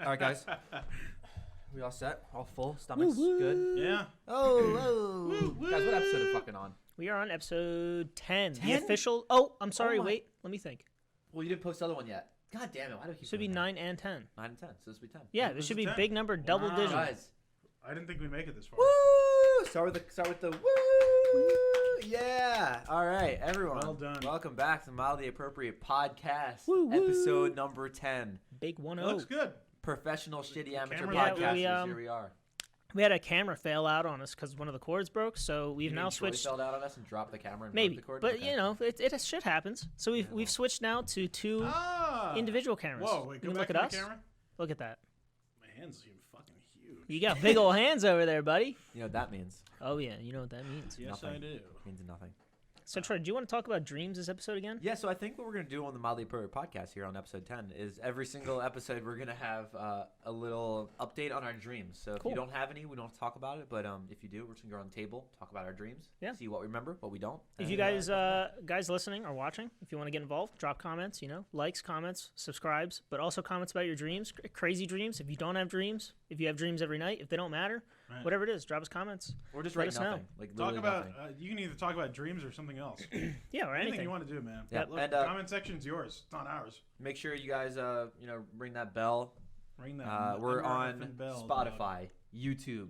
All right, guys. We all set? All full? Stomachs good? Yeah. Oh. Guys, what episode are fucking on? We are on episode 10. 10? The official. Oh, I'm sorry. Oh my- Wait. Let me think. Well, you didn't post the other one yet. God damn it. Why do we keep Should be doing that? 9 and 10. 9 and 10. So this will be 10. Yeah, This this is should be 10. big number, double Wow. digit. Guys. I didn't think we'd make it this far. Woo! Start with the woo! Yeah! All right, everyone. Well done. Welcome back to Mildly Appropriate Podcast, Woo, woo. episode number 10. Big 1-0. Looks good. Professional shitty amateur camera looks podcasters. good. Here we are. We had a camera fail out on us because one of the cords broke, so we've You now mean Troy switched. fell out on us and dropped the camera and Maybe, broke the cord? but Okay. you know, it shit happens. So we've switched now to two individual cameras. Whoa, wait, You go can back look to at the us. camera. Look at that. My hands seem fucking huge. You got big old hands over there, buddy. You know what that means? Oh yeah, you know what that means. Yes, Nothing. I do. It means nothing. So Troy, do you want to talk about dreams this episode again? Yeah, so I think what we're going to do on the Mildly Appropriate Podcast here on episode 10 is every single episode we're going to have a little update on our dreams. So if Cool. you don't have any, we don't have to talk about it. But if you do, we're just going to go on the table, talk about our dreams, Yeah. see what we remember, what we don't. If and, you guys listening or watching, if you want to get involved, drop comments, likes, comments, subscribes, but also comments about your dreams, crazy dreams. If you don't have dreams, if you have dreams every night, if they don't matter, Right. whatever it is, drop us comments. Or just let write us know. nothing. Like Talk literally about. nothing. You can either talk about dreams or something else. Yeah, or Anything anything. you want to do, man. Yeah, Look, and, comment section's yours. It's not ours. Make sure you guys, ring that bell. Ring that. We're unreffing on bell, dog. Spotify, YouTube,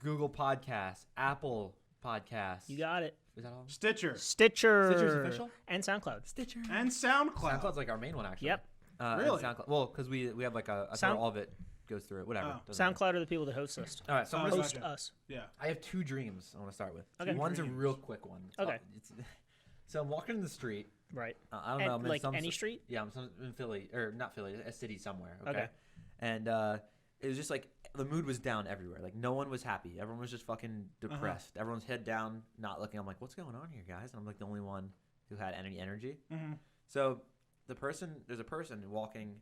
Google Podcasts, Apple Podcasts. You got it. Is that all? Stitcher Stitcher. Stitcher's official? And SoundCloud. Stitcher. and SoundCloud. SoundCloud's like our main one, actually. Yep. And Really? SoundCloud. Well, because we have like a Sound- all of it goes through it. Whatever. Oh. Doesn't matter. SoundCloud are the people that host us. All right, so I'm Oh, gonna Host gotcha. us. Yeah. I have two dreams I want to start with. Okay. One's a Dreams. real quick one. Okay. So I'm walking in the street. Right. I don't know. I'm in like some any street? Yeah, I'm in Philly, or not Philly, a city somewhere. Okay. Okay. And it was just like the mood was down everywhere. Like no one was happy. Everyone was just fucking depressed. Everyone's head down, not looking. I'm like, what's going on here, guys? And I'm like the only one who had any energy. Mm-hmm. So there's a person walking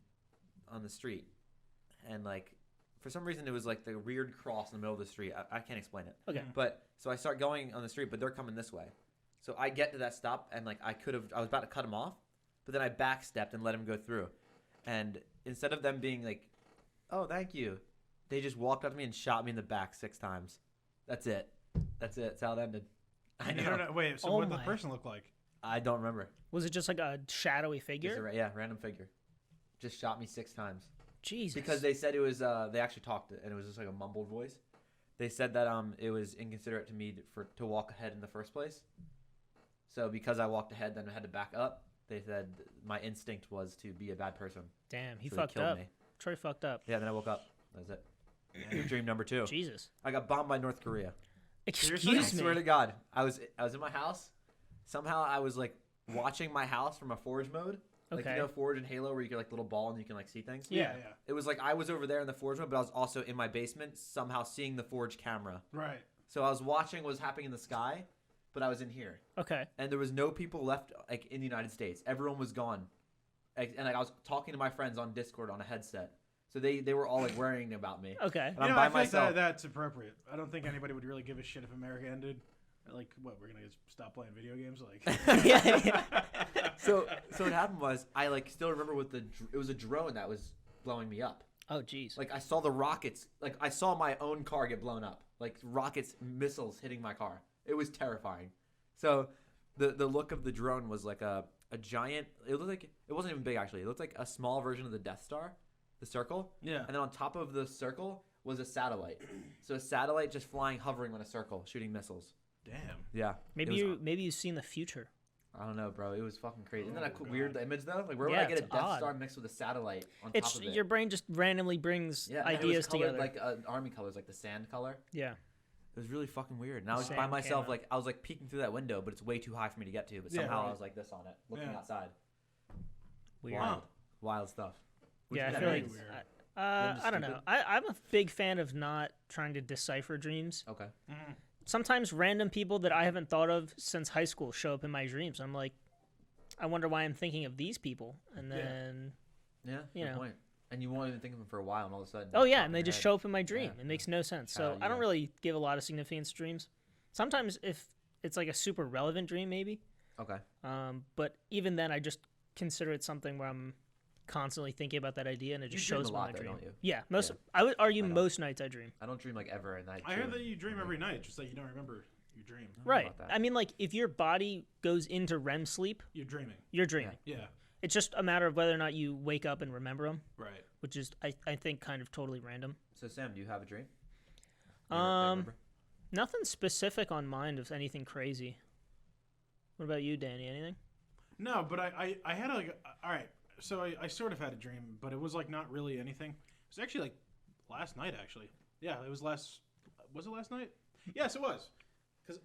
on the street, and like for some reason it was like the weird cross in the middle of the street. I can't explain it. Okay. Mhm. But so I start going on the street, but they're coming this way. So I get to that stop, and like I was about to cut him off, but then I backstepped and let him go through. And instead of them being like, "Oh, thank you," they just walked up to me and shot me in the back 6 times. That's it. That's how it ended. I You don't know. know. Wait. So Oh what did my. the person look like? I don't remember. Was it just like a shadowy Just figure? a random figure. Just shot me 6 times. Jesus. Because they said it was they actually talked and it was just like a mumbled voice. They said that it was inconsiderate to me to walk ahead in the first place. So because I walked ahead, then I had to back up. They said my instinct was to be a bad person. Damn, he So they fucked killed up. me. Troy fucked up. Yeah, then I woke up. That was it. Dream number 2. Jesus. I got bombed by North Korea. Excuse I me. swear to God, I was in my house. Somehow I was like watching my house from a Forge mode. Like Okay. you know Forge and Halo where you get like little ball and you can like see things. Yeah. Yeah. It was like I was over there in the Forge mode, but I was also in my basement somehow seeing the Forge camera. Right. So I was watching what was happening in the sky, but I was in here. Okay. And there was no people left like in the United States. Everyone was gone. And like I was talking to my friends on Discord on a headset. So they were all like worrying about me. Okay. And I'm I by think myself. that's appropriate. I don't think anybody would really give a shit if America ended. Like, what? We're gonna just stop playing video games? Like. Yeah. So what happened was I like still remember it was a drone that was blowing me up. Oh, jeez. Like I saw the rockets. Like I saw my own car get blown up. Like rockets, missiles hitting my car. It was terrifying. So the look of the drone was like a giant. It looked like it wasn't even big actually. It looked like a small version of the Death Star, the circle. Yeah. And then on top of the circle was a satellite. So a satellite just flying, hovering on a circle, shooting missiles. Damn. Yeah. Maybe it was- maybe you've seen the future. I don't know, bro. It was fucking crazy. Isn't that a Oh, cool, God. weird image though? Like where Yeah, would I get a it's Death odd. Star mixed with a satellite on It's top of it? your brain just randomly brings Yeah, and it was ideas colored together. like army colors, like the sand color. Yeah. It was really fucking weird. And I was by Sand myself, camo. like I was like peeking through that window, but it's way too high for me to get to. But Yeah, somehow right. I was like this on it, looking Yeah. outside. Weird. Wild, wild stuff. What Yeah, you I think feel that like means? weird. I don't know. stupid? I'm a big fan of not trying to decipher dreams. Okay. Sometimes random people that I haven't thought of since high school show up in my dreams. I'm like, I wonder why I'm thinking of these people, and Yeah. then Yeah. You Good know. point. And you won't even think of them for a while, and all of a sudden. oh yeah, pop and in they your just head. show up in my dream. Yeah, It makes no sense. How So I don't you- really give a lot of significance to dreams. Sometimes if it's like a super relevant dream, maybe. Okay. But even then, I just consider it something where I'm constantly thinking about that idea, and it You just dream shows a when lot, I though, dream. don't you? Yeah, most. Yeah. I would argue I don't. most nights I dream. I don't dream like ever, and I heard that you dream every night, just that you don't remember your dream. I don't know Right. about that. I mean, like if your body goes into REM sleep, You're dreaming. you're dreaming. Yeah. It's just a matter of whether or not you wake up and remember them, Right. which is I think kind of totally random. So Sam, do you have a dream? Um, Nothing specific on mind of anything crazy. What about you, Danny? Anything? No, but I had all right. So I sort of had a dream, but it was like not really anything. It was actually like last night, actually. Yeah, it was last. Was it last night? Yes, it was. Because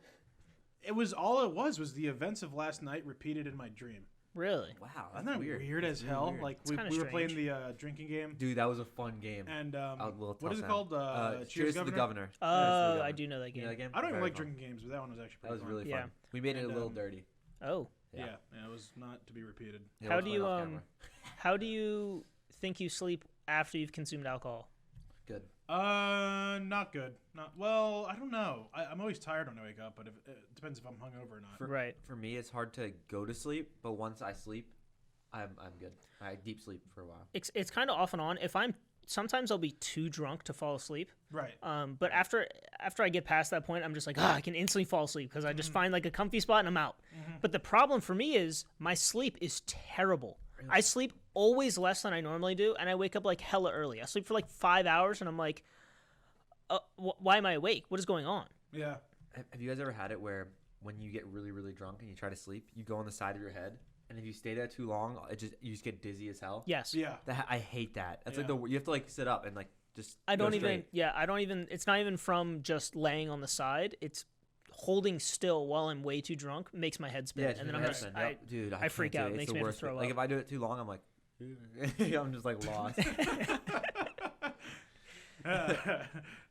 it was all it was the events of last night repeated in my dream. Really? Wow, Isn't that's that weird. weird That's as really hell? weird. Like It's we kinda were playing strange. the drinking game, Dude, that was a fun game. and We'll what is it tell called? Sam. Cheers, to the Governor. Oh, I do know that You game. know that game? I don't even Very like fun. drinking games, but that one was actually That pretty was really Yeah. fun. We made it And, a little dirty. Oh, Yeah, it was not to be repeated. Yeah, How let's do play it you off camera. how do you think you sleep after you've consumed alcohol? Good. Not good. Not well. I don't know. I'm always tired when I wake up, but it depends if I'm hungover or not. Right. For me, it's hard to go to sleep, but once I sleep, I'm good. I deep sleep for a while. It's kind of off and on. Sometimes I'll be too drunk to fall asleep. Right. But after I get past that point, I'm just like, I can instantly fall asleep because I just find like a comfy spot and I'm out. But the problem for me is my sleep is terrible. I sleep always less than I normally do, and I wake up like hella early. I sleep for like 5 hours, and I'm like, why am I awake? What is going on? Yeah. Have you guys ever had it where when you get really, really drunk and you try to sleep, you go on the side of your head, and if you stay there too long, you just get dizzy as hell? Yes. Yeah. I hate that. That's Yeah. like you have to like sit up and like just. I go don't even. straight. Yeah, I don't even. It's not even from just laying on the side. It's holding still while I'm way too drunk makes my head spin, Yeah, and then I'm just, dude, I freak can't out. do It makes It's the me have to worst. throw Like up. if I do it too long, I'm like, I'm just like lost.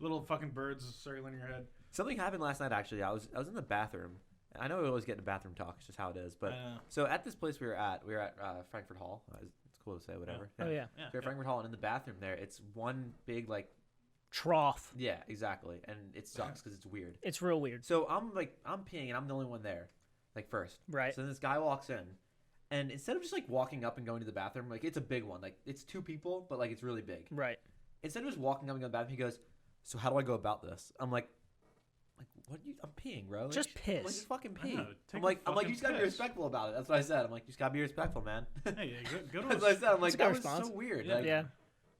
Little fucking birds circling in your head. Something happened last night. Actually, I was in the bathroom. I know we always get into bathroom talk. It's just how it is. But so at this place we were at Frankfurt Hall. It's cool to say whatever. Oh yeah. Yeah. So we're at Frankfurt Hall, and in the bathroom there, it's one big like. Trough. Yeah, exactly, and it sucks because it's weird. It's real weird. So I'm peeing, and I'm the only one there, like first. Right. So then this guy walks in, and instead of just like walking up and going to the bathroom, like it's a big one, like it's 2 people, but like it's really big. Right. Instead of just walking up and going to the bathroom, he goes, "So how do I go about this?" I'm like, what? I'm peeing, bro. Like, Just piss. I'm like, just fucking I pee. know, take I'm like, a you just gotta be fucking piss. respectful about it. That's what I said. I'm like, you just gotta be respectful, man. Hey, good That's what I said. I'm like, a good that was response. so weird. Yeah. Like, Yeah.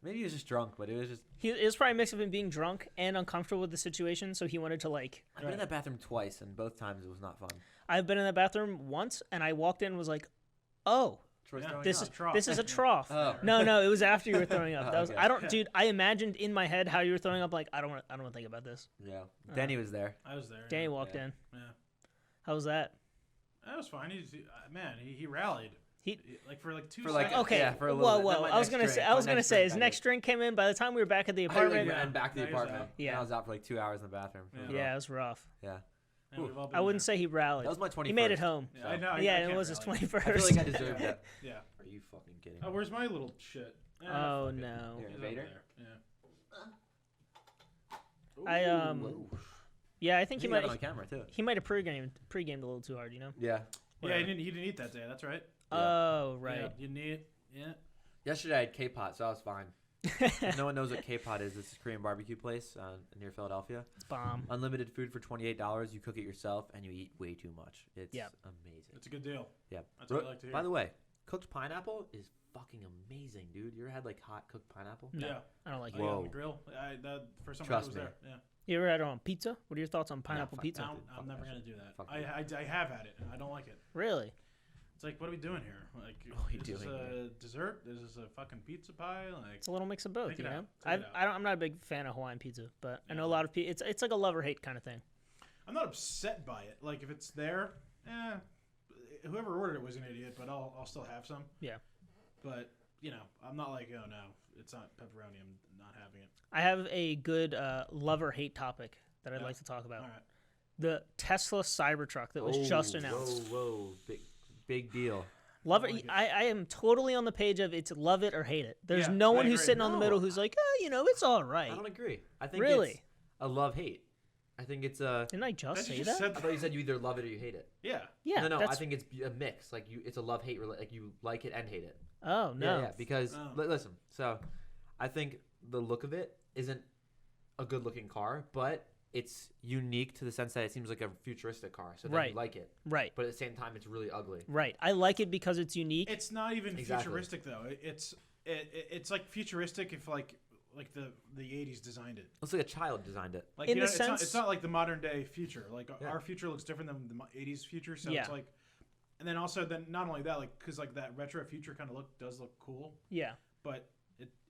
Maybe he was just drunk, but it was just. It was probably a mix of him being drunk and uncomfortable with the situation, so he wanted to like. I've been in that bathroom twice, and both times it was not fun. I've been in that bathroom once, and I walked in and was like, "Oh, Troy's Yeah. throwing this up. is trough. this is a trough." Oh. No, it was after you were throwing up. That was Okay. I don't, dude. I imagined in my head how you were throwing up. Like I don't want to think about this. Yeah. Danny was there. I was there. Danny Yeah. walked in. Yeah. How was that? That was fine. Man, he rallied. He- like for like 2 For, like, seconds. Okay. Yeah, for a little bit. Then Whoa. my I was next gonna drink- say. I my was gonna next say drink, his I next did. drink came in. By the time we were back at the I like apartment, ran back to the Now he's out. apartment. Yeah. And I was out for like 2 hours in the bathroom. yeah, it was rough. Yeah. And we've all been I wouldn't there. say he rallied. That was my 21st. He made it home. Yeah, I know. Yeah, I and it can't was his rally. 21st. I feel like I deserved that. Yeah. Are you fucking kidding Oh, me? where's my little shit? Oh, fuck it. no. Here, He's Vader? over there. Yeah. I Whoa. Yeah, I think You he got might. it on camera too. He might have pre-gamed a little too hard. You know. Yeah. Yeah, he didn't eat that day. That's right. Oh right. Yeah, you didn't eat. Yeah. Yesterday I had K-pot, so I was fine. No one knows what K-pot is. It's a Korean barbecue place near Philadelphia. Bomb. Unlimited food for $28. You cook it yourself, and you eat way too much. It's Yep. amazing. It's a good deal. Yeah. That's what I like to hear. By the way, cooked pineapple is fucking amazing, dude. You ever had like hot cooked pineapple? No, Yeah. I don't like Oh, it. yeah, on Whoa. the grill. The first time Trust I was me. there. Yeah. You ever had it on pizza? What are your thoughts on pineapple fuck pizza? that. No, dude. I'm Fuck never that gonna shit. do that. Fuck I have had it, and I don't like it. Really? It's like, what are we doing here? Like, What are you is this doing a dessert? Is this a fucking pizza pie? Like, It's a little mix of both, Take you it know. out. Take it out. I'm not a big fan of Hawaiian pizza, but I know a Yeah. lot of people. It's like a love or hate kind of thing. I'm not upset by it. Like, if it's there, whoever ordered it was an idiot, but I'll still have some. Yeah. But I'm not like, oh no, it's not pepperoni. I'm not having it. I have a good love or hate topic that I'd Yeah. like to talk about. All right. The Tesla Cybertruck that was just announced. Whoa. Big deal. Love I it. like it. I am totally on the page of it's love it or hate it. There's Yeah, no I one who's agree. sitting on the No, middle who's like, oh, it's all right. I don't agree. I think Really? it's a love-hate. I think it's Didn't I just That say you that? just said I thought you said you either love it or you hate it. Yeah. Yeah. No, I that's- think it's a mix. Like it's a love-hate. Like you like it and hate it. Oh no. Yeah. Because Oh. listen, so I think the look of it isn't a good-looking car, but it's unique to the sense that it seems like a futuristic car. So then Right. you like it, Right. but at the same time, it's really ugly. Right. I like it because it's unique. It's not even Exactly. futuristic though. It's like futuristic if like the 80s designed it. Looks like a child designed it. Like In you know, the it's sense- not like the modern day future. Like Yeah. our future looks different than the 80s future. So Yeah. it's like, and then also then not only that, like because like that retro future kind of does look cool, Yeah. but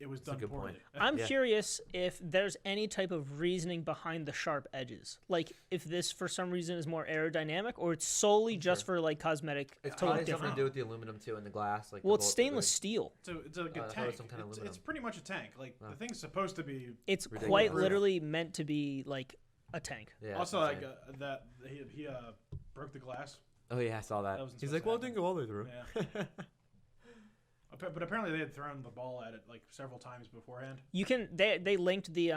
it was a done good poorly. point. I'm Yeah. curious if there's any type of reasoning behind the sharp edges. Like if this for some reason is more aerodynamic or it's solely just for like cosmetic It's to probably look something different. to do with the aluminum too and the glass. Like Well, the it's bullet- stainless steel. So it's like I a thought it tank. was some kind of It's aluminum. pretty much a tank. Like Oh. the thing's supposed to be. It's Ridiculous. quite literally meant to be like a tank. Yeah, Also, that's like insane. that he broke the glass. Oh yeah, I saw that. That wasn't He's supposed like, to well, it happen. didn't go all the way through. Yeah. But apparently they had thrown the ball at it like several times beforehand. You can they linked the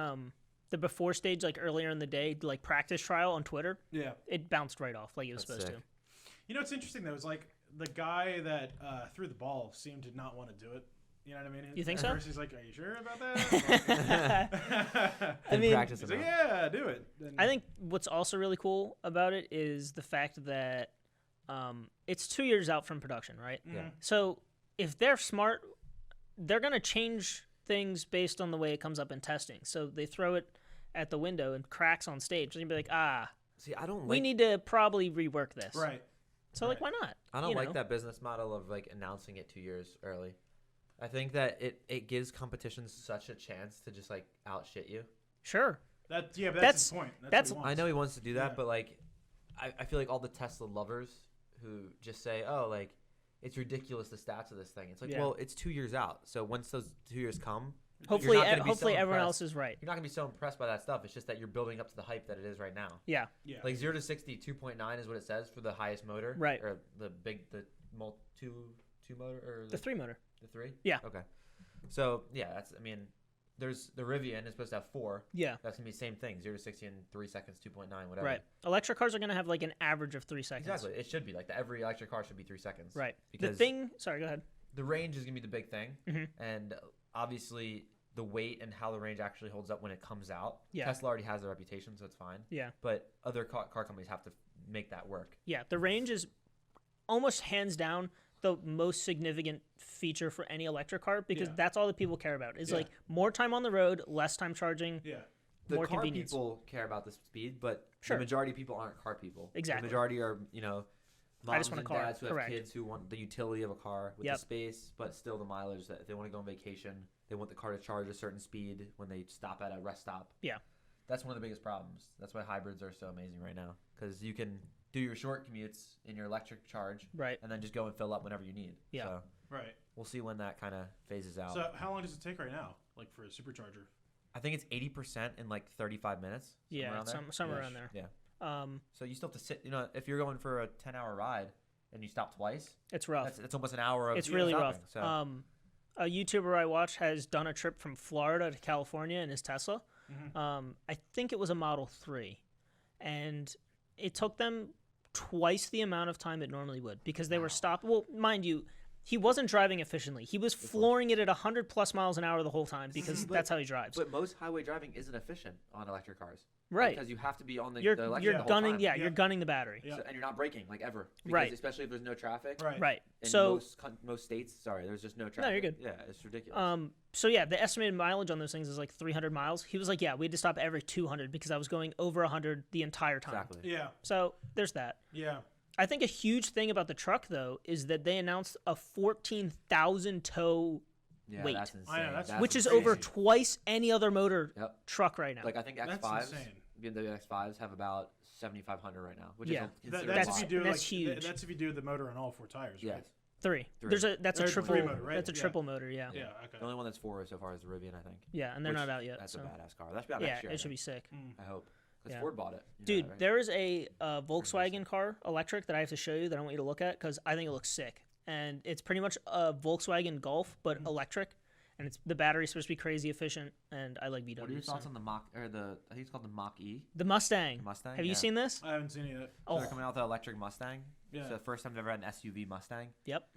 before stage like earlier in the day like practice trial on Twitter. Yeah. It bounced right off like it was That's supposed sick. You know what's interesting though is like the guy that threw the ball seemed to not want to do it. You know what I mean? You think At so? first he's like, "Are you sure about that?" I Didn't mean, practice He's like, enough. "Yeah, do it." And I think what's also really cool about it is the fact that it's 2 years out from production, right? Yeah. So if they're smart, they're gonna change things based on the way it comes up in testing. So they throw it at the window and cracks on stage, and you'd be like, See, I don't like. we need to probably rework this. right. So like, why not? I don't You like know? that business model of like announcing it 2 years early. I think that it gives competition such a chance to just like outshit you. Sure. But that's That's- his point. that's- what he I wants. know he wants to do that, Yeah. but like, I feel like all the Tesla lovers who just say, oh, like, it's ridiculous the stats of this thing. It's like, Yeah. well, it's 2 years out. So once those 2 years come, Hopefully, not gonna be hopefully so everyone impressed. else is right. you're not gonna be so impressed by that stuff. It's just that you're building up to the hype that it is right now. Yeah. Yeah. Like 0 to 60, 2.9 is what it says for the highest motor, Right. Or the two motor or The 3 motor. the 3. Yeah. Okay. So yeah, that's. I mean, there's the Rivian is supposed to have 4. Yeah. That's gonna be the same thing. 0 to 60 in 3 seconds, 2.9, whatever. Right. Electric cars are gonna have like an average of 3 seconds. Exactly. It should be like that. Every electric car should be 3 seconds. Right. Because The thing. Sorry. Go ahead. the range is gonna be the big thing, Mhm. and obviously the weight and how the range actually holds up when it comes out. Yeah. Tesla already has a reputation, so it's fine. Yeah. But other car companies have to make that work. Yeah. The range is almost hands down the most significant feature for any electric car because Yeah. that's all that people care about. Is Yeah. like more time on the road, less time charging. Yeah. The More car convenience. people care about the speed, but Sure. the majority of people aren't car people. Exactly. The majority are, I just moms want a and car. dads who have Correct. kids who want the utility of a car with Yep. the space, but still the mileage that if they want to go on vacation, they want the car to charge a certain speed when they stop at a rest stop. Yeah. That's one of the biggest problems. That's why hybrids are so amazing right now because you can do your short commutes in your electric charge Right. and then just go and fill up whenever you need. Yeah. So Right. we'll see when that kind of phases out. So how long does it take right now, like for a supercharger? I think it's 80% in like 35 minutes. Yeah. around there. Somewhere Ish. around there. Yeah. Um, So you still have to sit. If you're going for a 10-hour ride and you stop twice, it's rough. that's almost an hour of It's really rough. stopping, So A YouTuber I watch has done a trip from Florida to California in his Tesla. I think it was a Model 3. And it took them twice the amount of time it normally would because they were stopped. Well, mind you, he wasn't driving efficiently. He was flooring it at 100 plus miles an hour the whole time because But- that's how he drives. but most highway driving isn't efficient on electric cars. Right. Because you have to be on the You're electric you're the whole gunning time. yeah, Yeah. you're gunning the battery. Yeah. And you're not braking like ever. Because Right. Especially if there's no traffic. Right. Right. In So most states, sorry, there's just no traffic. you're good. Yeah, it's ridiculous. So yeah, the estimated mileage on those things is like 300 miles. He was like, yeah, we had to stop every 200 because I was going over 100 the entire time. Exactly. Yeah. So there's that. Yeah. I think a huge thing about the truck though is that they announced a 14,000 tow, Yeah, Wait. that's insane. I know, that's which is crazy. over twice any other motor Yep. truck right now. Like I think That's X5s, insane. the X5s have about 7,500 right now, which Yeah. is That, considered that's a if lot. you do That's like huge. That's if you do the motor on all 4 tires, Yeah. right? Three. Three. That's a There's triple. three motor, right? That's a Yeah. triple motor. Yeah. Yeah. Okay. The only one that's 4 so far is the Rivian, I think. Yeah, and they're Which- not out yet. That's so. a badass car. That should be out Yeah, next year. it should be sick. I hope. Because Yeah. Ford bought it. You know Dude, that, right? there is a Volkswagen car, electric, that I have to show you that I want you to look at because I think it looks sick. And it's pretty much a Volkswagen Golf, but electric. And and the battery's supposed to be crazy efficient, and I like VWs. What are your thoughts so. on the Mach or I think it's called the Mach E? The Mustang? Mustang. Have you yeah. seen this? I haven't seen it yet. So Oh, they're coming out with the electric Mustang. Yeah. It's the first time they've ever had an SUV Mustang. yep.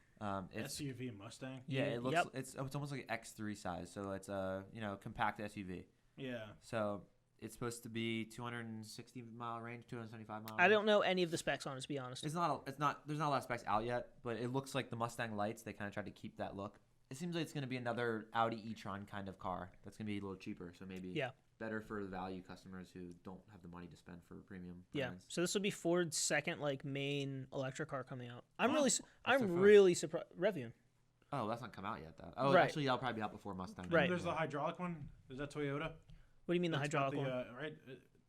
It's SUV Mustang. yeah, it looks Yep. it's almost like an X3 size, so it's a compact SUV. Yeah. So it's supposed to be 260-mile range, 275 miles. I don't know any of the specs on it, to be honest. It's not. There's not a lot of specs out yet, but it looks like the Mustang lights. They kind of tried to keep that look. It seems like it's going to be another Audi e-tron kind of car. That's going to be a little cheaper, so maybe Yeah. better for the value customers who don't have the money to spend for premium. Yeah. brands. So this will be Ford's second main electric car coming out. I'm Oh, really so I'm fun. really surprised. Revium. Oh, that's not come out yet, though. Oh, Right. actually, that'll probably be out before Mustang. Right. There's the hydraulic one. Is that Toyota? What do you mean the It's got hydraulic one? right.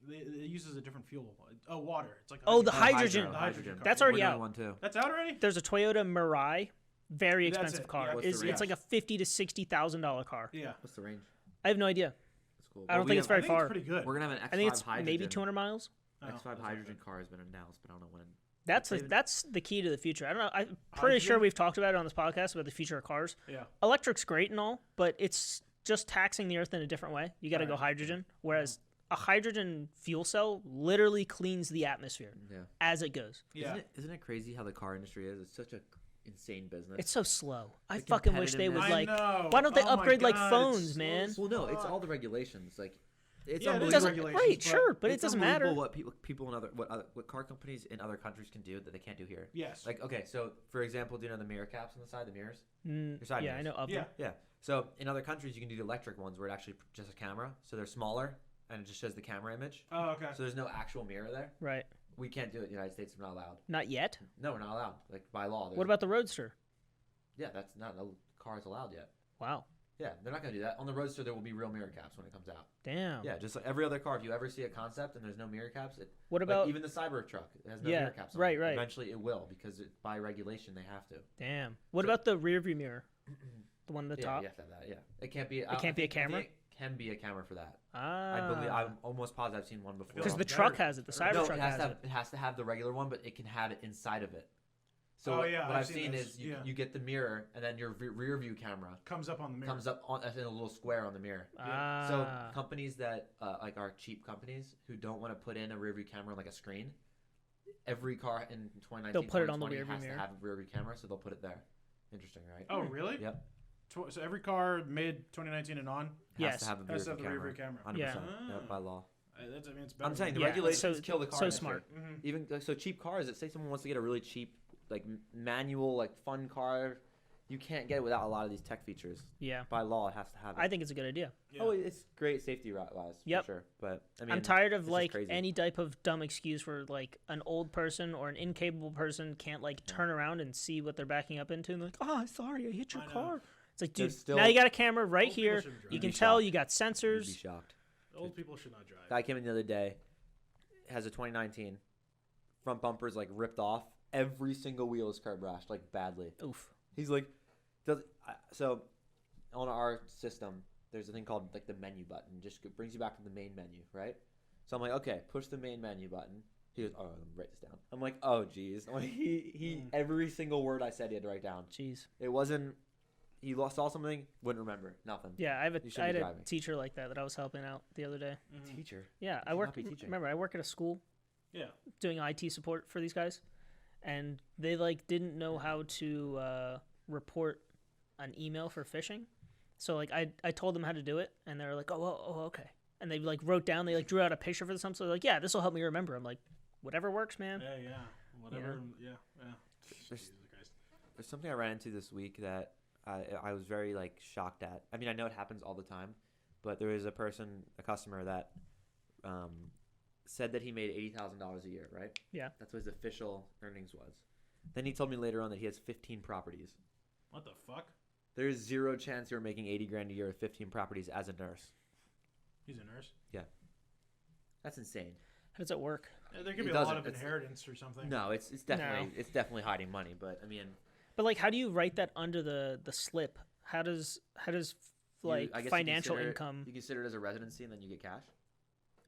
It uses a different fuel. Oh, water. It's like Oh, the hydrogen. hydrogen. The hydrogen car. That's Yeah. already We're doing out. one too. That's out already. There's a Toyota Mirai, very That's expensive it, car. yeah. What's the It's range? like a $50,000 to $60,000 car. Yeah. What's the range? I have no idea. That's cool. I don't Well, think it's we very I think far. it's pretty good. We're gonna have an X5 I think it's hydrogen. maybe 200 miles. Oh, X5 that's hydrogen okay. car has been announced, but I don't know when. That's the key to the future. I don't know. I'm pretty Hydrogen? sure we've talked about it on this podcast about the future of cars. Yeah. Electric's great and all, but it's just taxing the earth in a different way. You got to go Right. hydrogen, whereas a hydrogen fuel cell literally cleans the atmosphere Yeah. as it goes. Yeah. Isn't it crazy how the car industry is? It's such a insane business. It's so slow. I The fucking wish they would competitiveness. I like. know. Why don't they Oh my upgrade like God, phones, it's man? so well, no, it's fuck. all the regulations. Like, it's Yeah, it is It unbelievable. doesn't. regulations, Right, but sure, but it It's doesn't matter. unbelievable what people in what car companies in other countries can do that they can't do here. Yes. Like, okay, so for example, do you know the mirror caps on the side, the mirrors? Mm, Your side yeah, I know mirrors. of yeah. them. Yeah. So in other countries, you can do the electric ones where it actually just a camera, so they're smaller and it just shows the camera image. Oh, okay. So there's no actual mirror there. Right. We can't do it in the United States. We're not allowed. Not yet. No, we're not allowed. Like by law. What about the Roadster? Yeah, that's not no car is allowed yet. Wow. Yeah, they're not gonna do that. On the Roadster, there will be real mirror caps when it comes out. Damn. Yeah, just like every other car. If you ever see a concept and there's no mirror caps, What like about? even the Cybertruck, it has no Yeah, mirror caps on right, it. right. Eventually, it will because by regulation they have to. Damn. What So- about the rear view mirror? The one at the Yeah, top. you have to have that. Yeah, it can't be. It can't be a camera? I think it can be a camera for that. Ah. I believe. I'm almost positive I've seen one before. Because the Better. truck has it. The No, no, Cybertruck it has has to have, it. it has to have the regular one, but it can have it inside of it. So Oh, what, yeah, what I've I've seen seen this, is you, yeah. you get the mirror and then your rear view camera Comes up on the mirror. comes up on in a little square on the mirror. Ah. So companies that like are cheap companies who don't want to put in a rear view camera on like a screen, every car in 2019 They'll put it on the 2020 rear view has mirror. to have a rear view camera, so they'll put it there. Interesting, right? Oh, really? Yep. So every car made 2019 and on. Has Yes. to have a Has to rear have view the rear camera. view camera. 100%. Yeah. Yep, by law. That's, I mean, it's better. I'm saying the Yeah, regulations so- kill the car. so industry. smart. Mm-hmm. Even so, cheap cars. Let's say someone wants to get a really cheap, like manual, like fun car. You can't get it without a lot of these tech features. Yeah. By law, it has to have it. I think it's a good idea. Yeah. Oh, it's great safety wise. Yep. For sure. But I mean, I'm tired of it's just like crazy. any type of dumb excuse where like an old person or an incapable person can't like turn around and see what they're backing up into and like, oh, sorry, I hit your I know. car. It's like, There's dude, still- now you got a camera right Old people here. shouldn't drive. You You'd can be tell shocked. you got You'd be sensors. shocked. Old people should not drive. Guy came in the other day. Has a 2019. Front bumper's like ripped off. Every single wheel is curb rashed like badly. Oof. He's like, so on our system, there's a thing called like the menu button. Just brings you back to the main menu, right? So I'm like, okay, push the main menu button. He goes, oh, let me write this down. I'm like, oh, geez. I'm like, he every single word I said he had to write down. Jeez. It wasn't. He saw something, wouldn't remember nothing. Yeah, You I should had be a driving. teacher like that I was helping out the other day. Mhm. Teacher. Yeah, I should work. not be teaching. Remember, I work at a school Yeah. doing IT support for these guys, and they like didn't know how to report an email for phishing. So like I told them how to do it, and they were like, oh okay, and they like wrote down, they like drew out a picture for something. So they're like, yeah, this will help me remember. I'm like, whatever works, man. Yeah. Whatever. Yeah. There's- Jesus Christ. There's something I ran into this week that I was very like shocked at. I mean, I know it happens all the time, but there was a customer that said that he made $80,000 a year, right? Yeah. That's what his official earnings was. Then he told me later on that he has 15 properties. What the fuck? There's zero chance you're making 80 grand a year with 15 properties as a nurse. He's a nurse. That's insane. How does that work? There could He be a lot doesn't. of It's- inheritance or something. No, it's definitely hiding money, but I mean, But like, how do you write that under the slip? How does like I guess financial you consider income? You consider it as a residency and then you get cash.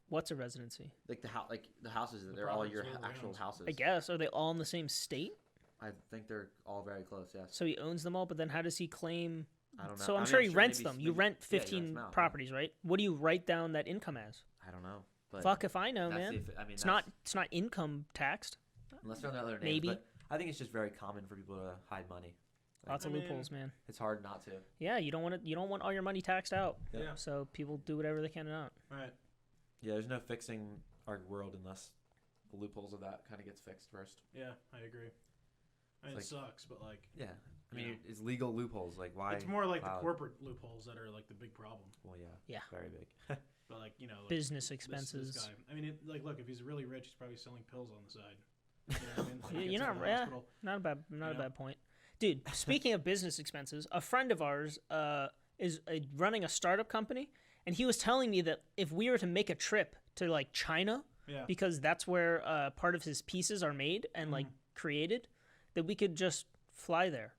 What's a residency? Like the houses, The they're all properties your where he actual owns. houses. I guess. Are they all in the same state? I think they're all very close. Yes. So he owns them all, but then how does he claim I don't know. So I I'm mean, sure he rents maybe- them. You maybe- rent yeah, he 15 rents them out, properties, right? What do you write down that income as? I don't know. But Fuck if I know, that's man. I mean, It's that's- not income taxed. unless they're on the other names. Maybe. But I think it's just very common for people to hide money. Lots of I mean, loopholes, man. It's hard not to. Yeah, you don't want it. You don't want all your money taxed out. Yeah. So people do whatever they can out. Right. Yeah, there's no fixing our world unless the loopholes of that kind of gets fixed first. Yeah, I agree. I mean, it It's sucks, but like, Yeah, I mean, Yeah. it's legal loopholes. Like why? it's more like the wow. corporate loopholes that are like the big problem. Well, yeah. Yeah. Very big. But like, like, Business this expenses. guy. I mean, like, look, if he's really rich, he's probably selling pills on the side. You know what I mean? Like, Yeah, he you're gets not into the hospital. Not a bad, not a know? bad point, dude. Speaking of business expenses, a friend of ours is running a startup company, and he was telling me that if we were to make a trip to like China, Yeah. because that's where part of his pieces are made and like created, that we could just fly there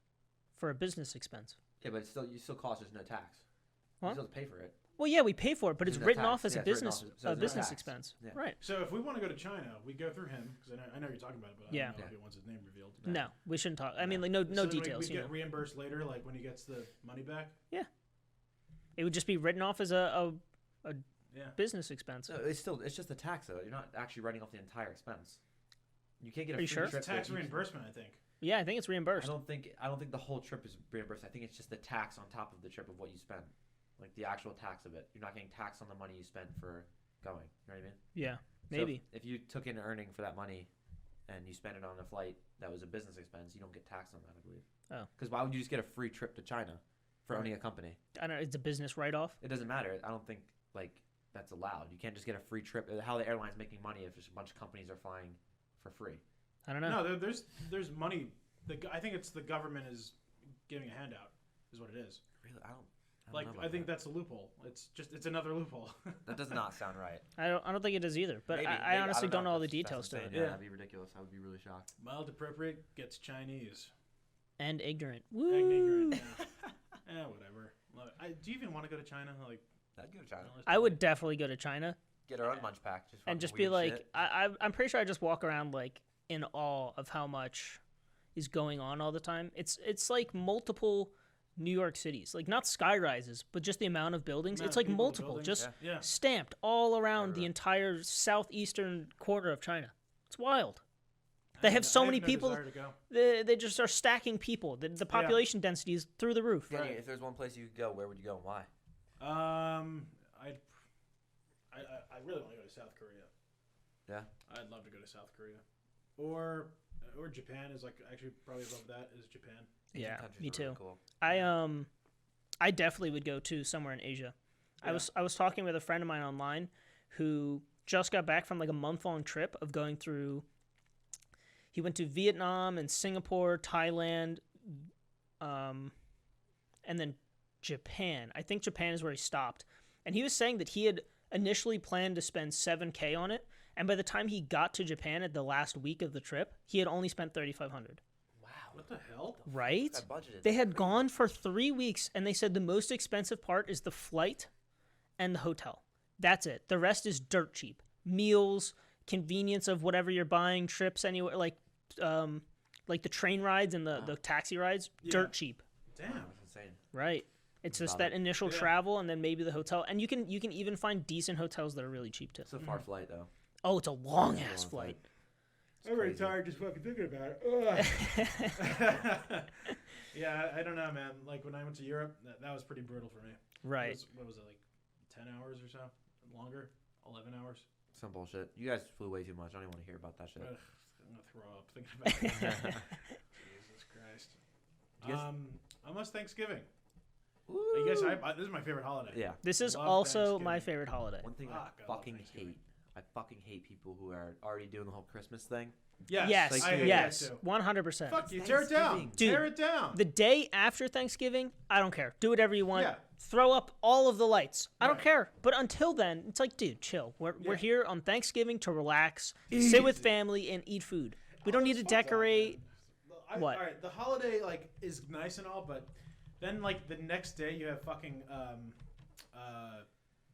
for a business expense. Yeah, but you still cost us no tax. What? You still have to pay for it. Well, yeah, we pay for it, but it's There's no written tax. off as Yeah, a it's written business off as- so there's no business tax. expense, Yeah. right? So if we want to go to China, we go through him because I know you're talking about it, but I Yeah. don't know Yeah. if he wants his name revealed. No, we shouldn't talk. I mean, No. like no So then details. We You get know, reimbursed later, like when he gets the money back. it would just be written off as a Yeah. business expense. No, it's just the tax though. You're not actually writing off the entire expense. You can't get a Are you free sure? It's trip. tax that you- reimbursement, I think. Yeah, I think it's I reimbursed. don't think the whole trip is reimbursed. I think it's just the tax on top of the trip of what you spend, like the actual tax of it. You're not getting taxed on the money you spent for going. You know what I mean? Yeah, So maybe. if you took in earning for that money, and you spent it on a flight that was a business expense, you don't get taxed on that. I believe. Oh. Because why would you just get a free trip to China for owning a company? I don't know. It's a business write-off. It doesn't matter. I don't think like that's allowed. You can't just get a free trip. How the airline's making money if just a bunch of companies are flying for free? I don't know. No, there's money. I think it's the government is giving a handout, is what it is. Really, I don't Like know about I think that. that's a loophole. It's another loophole. That does not sound right. I don't think it is either. But Maybe, I honestly don't know all the That's details to it. insane. Yeah, that'd be ridiculous. I would be really shocked. Mild appropriate gets Chinese. And ignorant. Egg Woo. ignorant. Yeah. Whatever. Look, do you even want to go to China? Like, I'd go to China. I would definitely go to China Get our own lunch pack. Just and fucking just be weird like, shit. I'm pretty sure I just walk around like in awe of how much is going on all the time. It's like multiple New York cities, like not sky rises, but just the amount of buildings. Amount It's of like people, multiple, buildings, just yeah. stamped all around the Everywhere. entire southeastern quarter of China. It's wild. They have so I many no people. desire to go. They just are stacking people. The population density is through the roof. Danny, Right. if there's one place you could go, where would you go and why? I really want to go to South Korea. Yeah. I'd love to go to South Korea, or Japan is like actually probably above that is Japan. Asian Yeah, countries me are really too. Cool. I definitely would go to somewhere in Asia. Yeah. I was talking with a friend of mine online who just got back from like a month-long trip of going through. He went to Vietnam and Singapore, Thailand, and then Japan. I think Japan is where he stopped. And he was saying that he had initially planned to spend $7,000 on it, and by the time he got to Japan at the last week of the trip, he had only spent $3,500. Wow. What the hell? Right? That budgeted. They had gone for 3 weeks, and they said the most expensive part is the flight and the hotel. That's it. The rest is dirt cheap. Meals, convenience of whatever you're buying, trips anywhere, like the train rides and the taxi rides, Yeah. dirt cheap. Damn. That's insane. Right. It's just About that initial Yeah. travel and then maybe the hotel, and you can even find decent hotels that are really cheap too. It's a far flight though. Oh, it's a long It's a ass long flight. I'm already crazy. tired just fucking thinking about it. Yeah, I don't know, man. Like when I went to Europe, that was pretty brutal for me. It Right. was, what was it, like 10 hours or so? Longer? 11 hours? Some bullshit. You guys flew way too much. I don't even want to hear about that shit. Ugh, I'm going to throw up thinking about it. Jesus Christ. You guys- Almost Thanksgiving. Ooh. You guys, this is my favorite holiday. Yeah. This is Love also my Thanksgiving. favorite holiday. One thing Fuck, I I love fucking Thanksgiving. hate. I fucking hate people who are already doing the whole Christmas thing. Yes. Yes, I hate yes, that too. 100%. Fuck you. Tear it down. Thanksgiving. Dude, Tear it down. The day after Thanksgiving, I don't care. Do whatever you want. Yeah. Throw up all of the lights. I don't Right. care. But until then, it's like, dude, chill. We're Yeah. here on Thanksgiving to relax, sit with family, and eat food. We don't need to Fuck that, decorate. man. What? All right, the holiday like is nice and all, but then like the next day you have fucking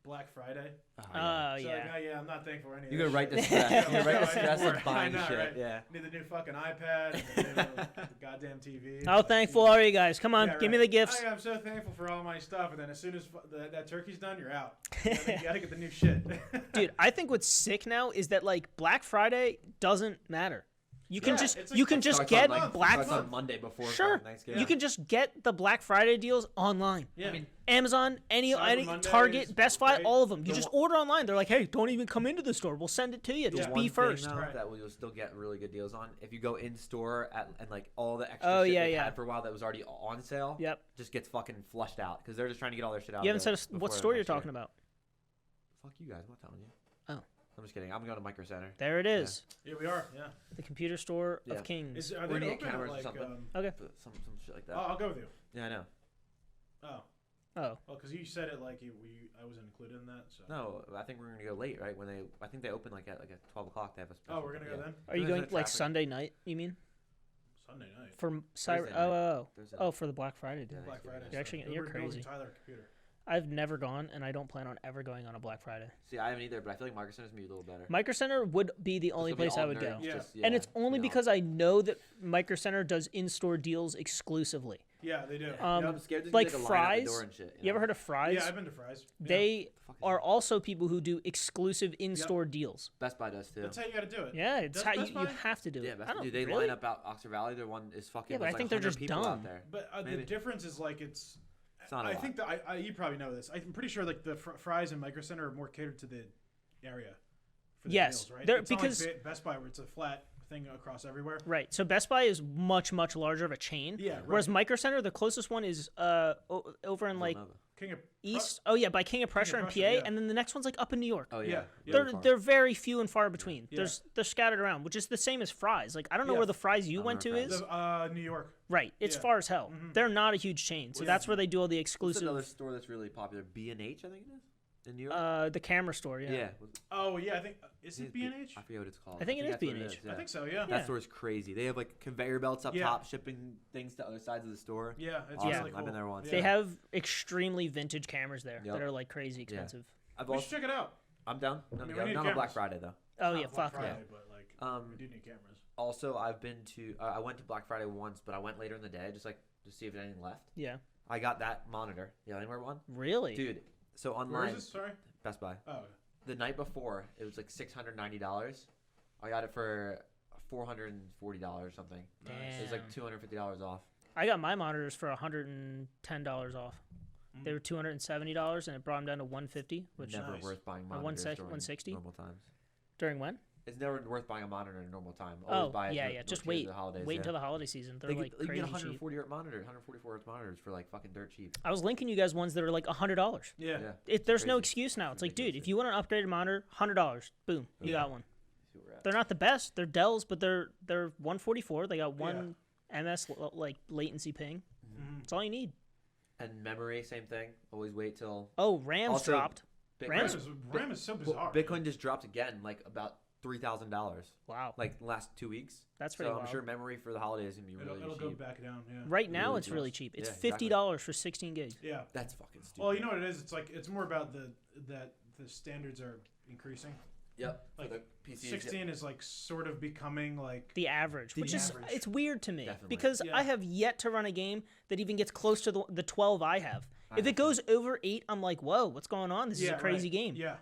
Black Friday. Oh, Oh, yeah. So yeah. yeah, I'm not thankful for any of You this gotta write the shit. stress. You Yeah, write the I stress know, of buying right? shit. Right? Yeah. Need the new fucking iPad. And the goddamn TV. How thankful are you guys? Come on, Yeah, give me right. the gifts. I'm so thankful for all my stuff, and then as soon as that turkey's done, you're out. You gotta get the new shit. Dude, I think what's sick now is that like Black Friday doesn't matter. You can Yeah, just it's like- you can it just Starts get on, like, Black starts Friday. on Monday before Sure, Thanksgiving. you can just get the Black Friday deals online. Yeah. I mean, Amazon, any Monday is Target, Best Buy, great. all of them. You The just one- order online. They're like, hey, don't even come into the store. We'll send it to you. the Just one be thing, first. though, Right. that you'll still get really good deals on if you go in store and like all the extra Oh, shit yeah, they've yeah. had for a while that was already on sale. Yep. Just gets fucking flushed out because they're just trying to get all their shit out. You haven't said before what store you're next year. talking about. Fuck you guys! I'm not telling you. Oh. I'm just kidding. I'm going to Micro Center. There it is. Yeah, we are. Yeah. The computer store Yeah. of kings. Are We're they gonna get open at cameras or like? something. Okay. Some shit like that. I'll go with you. Yeah, I know. Oh. Oh. Well, because you said it like I wasn't included in that. So. No, I think we're gonna go late, right? I think they open like at 12 o'clock. They have a special. Oh, we're gonna go then. Are you There's going no like traffic. Sunday night, you mean? Sunday night. For Cyber Thursday night. oh, Thursday oh, night. for the Black Friday deal. Yeah. Black Friday. You're actually- you're We're building crazy. Tyler a computer. I've never gone and I don't plan on ever going on a Black Friday. See, I haven't either, but I feel like Micro Center's gonna be a little better. Micro Center would be the only Just gonna be place I all would go. nerds, Yeah. just- And it's only you know. because I know that Micro Center does in-store deals exclusively. Yeah, they do. I'm scared there's like gonna be, like a line out the Fry's. door and shit, You ever heard of Fry's? Yeah, I've been to Fry's. Yeah. They fuck is are that? also people who do exclusive in-store deals. Best Buy does too. That's how you got to do it. Yeah, it's Does how Best you Buy? have to do Yeah, it. Best I Buy. don't Dude, they really? line up out Oxford Valley. Their one is fucking. Yeah, but there's I like think they're 100 just people dumb. out there. But the Maybe. difference is like it's. Not a I lot. think that you probably know this. I'm pretty sure like the Fry's and Micro Center are more catered to the area. For the Yes, deals, right? they're- It's not because- like Best Buy where it's a flat thing across everywhere. Right. So Best Buy is much, much larger of a chain. Yeah, right. Whereas Micro Center, the closest one is over in like Villanova. King of East. Oh yeah, by King of Prussia and PA, Prussia, yeah. and then the next one's like up in New York. Oh yeah. Yeah, yeah. Really far. They're very few and far between. Yeah. They're scattered around, which is the same as Fry's. Like I don't know Yeah. where the Fry's you I don't went know to where is. Fry's New York. Right. It's Yeah. far as hell. Mhm. They're not a huge chain, so Yeah. that's where they do all the What's exclusive. another store that's really popular? B&H, I think it is. In New York. The camera store. Yeah. yeah. Oh yeah, I think is it B- B&H? I forget what it's called. I think it is that's what B&H. yeah. I think so. Yeah. That Yeah. store is crazy. They have like conveyor belts up Yeah. top, shipping things to other sides of the store. Yeah, it's Awesome. really cool. I've been there once. They Yeah. have extremely vintage cameras there Yep. that are like crazy expensive. I've We also, should check it out. I'm down. I mean, we I'm need down on Black cameras. Friday though. Oh Not yeah, Black fuck Friday, yeah. but like Um, we do need cameras. Also, I've been to. I went to Black Friday once, but I went later in the day, just to see if there's anything left. Yeah. I got that monitor, the Alienware one, Really? dude. So Where online, is this? Sorry. Best Buy. Oh. The night before, it was like $690. I got it for $440 or something. It was like Damn. $250 off. I got my monitors for $110 off. They were $270, and it brought them down to $150, which Never Nice. worth buying Or monitors 160? during normal times. during when? It's never worth buying a monitor in a normal time. Always Oh buy it yeah, dur- yeah. Just towards wait. the holidays, Wait yeah. until the holiday season. They're They like get, you crazy get cheap. 140 hertz monitor, 144 hertz monitors for like fucking dirt cheap. I was linking you guys ones that are like $100. Yeah. Yeah. There's no crazy. excuse now. It's like, dude, Ridiculous, if you want an upgraded monitor, $100. Boom, you Yeah. got one. See where we're at. They're not the best. They're Dells, but they're 144. They got one MS like latency ping. Mhm. That's all you need. And memory, same thing. Always wait till Oh, RAM's Also, dropped. Bitcoin. Rams- RAM is so bizarre. Bitcoin just dropped again, like about $3,000, Wow, like the last 2 weeks. that's pretty So I'm wild. sure memory for the holidays is gonna be really It'll go cheap. back down. Yeah. Right now, really it's really cheap. cheap. It's Yeah, exactly. $50 for 16 gigs. Yeah. That's fucking stupid. Well, you know what it is? It's like it's more about that the standards are increasing. Yep. like, for the PCs, 16 is like sort of becoming like The average, The which is average. it's weird to me Definitely. because Yeah. I have yet to run a game that even gets close to the 12 I have. I If it have goes over 8, I'm like, whoa, what's going on? This is a crazy right. game. Yeah.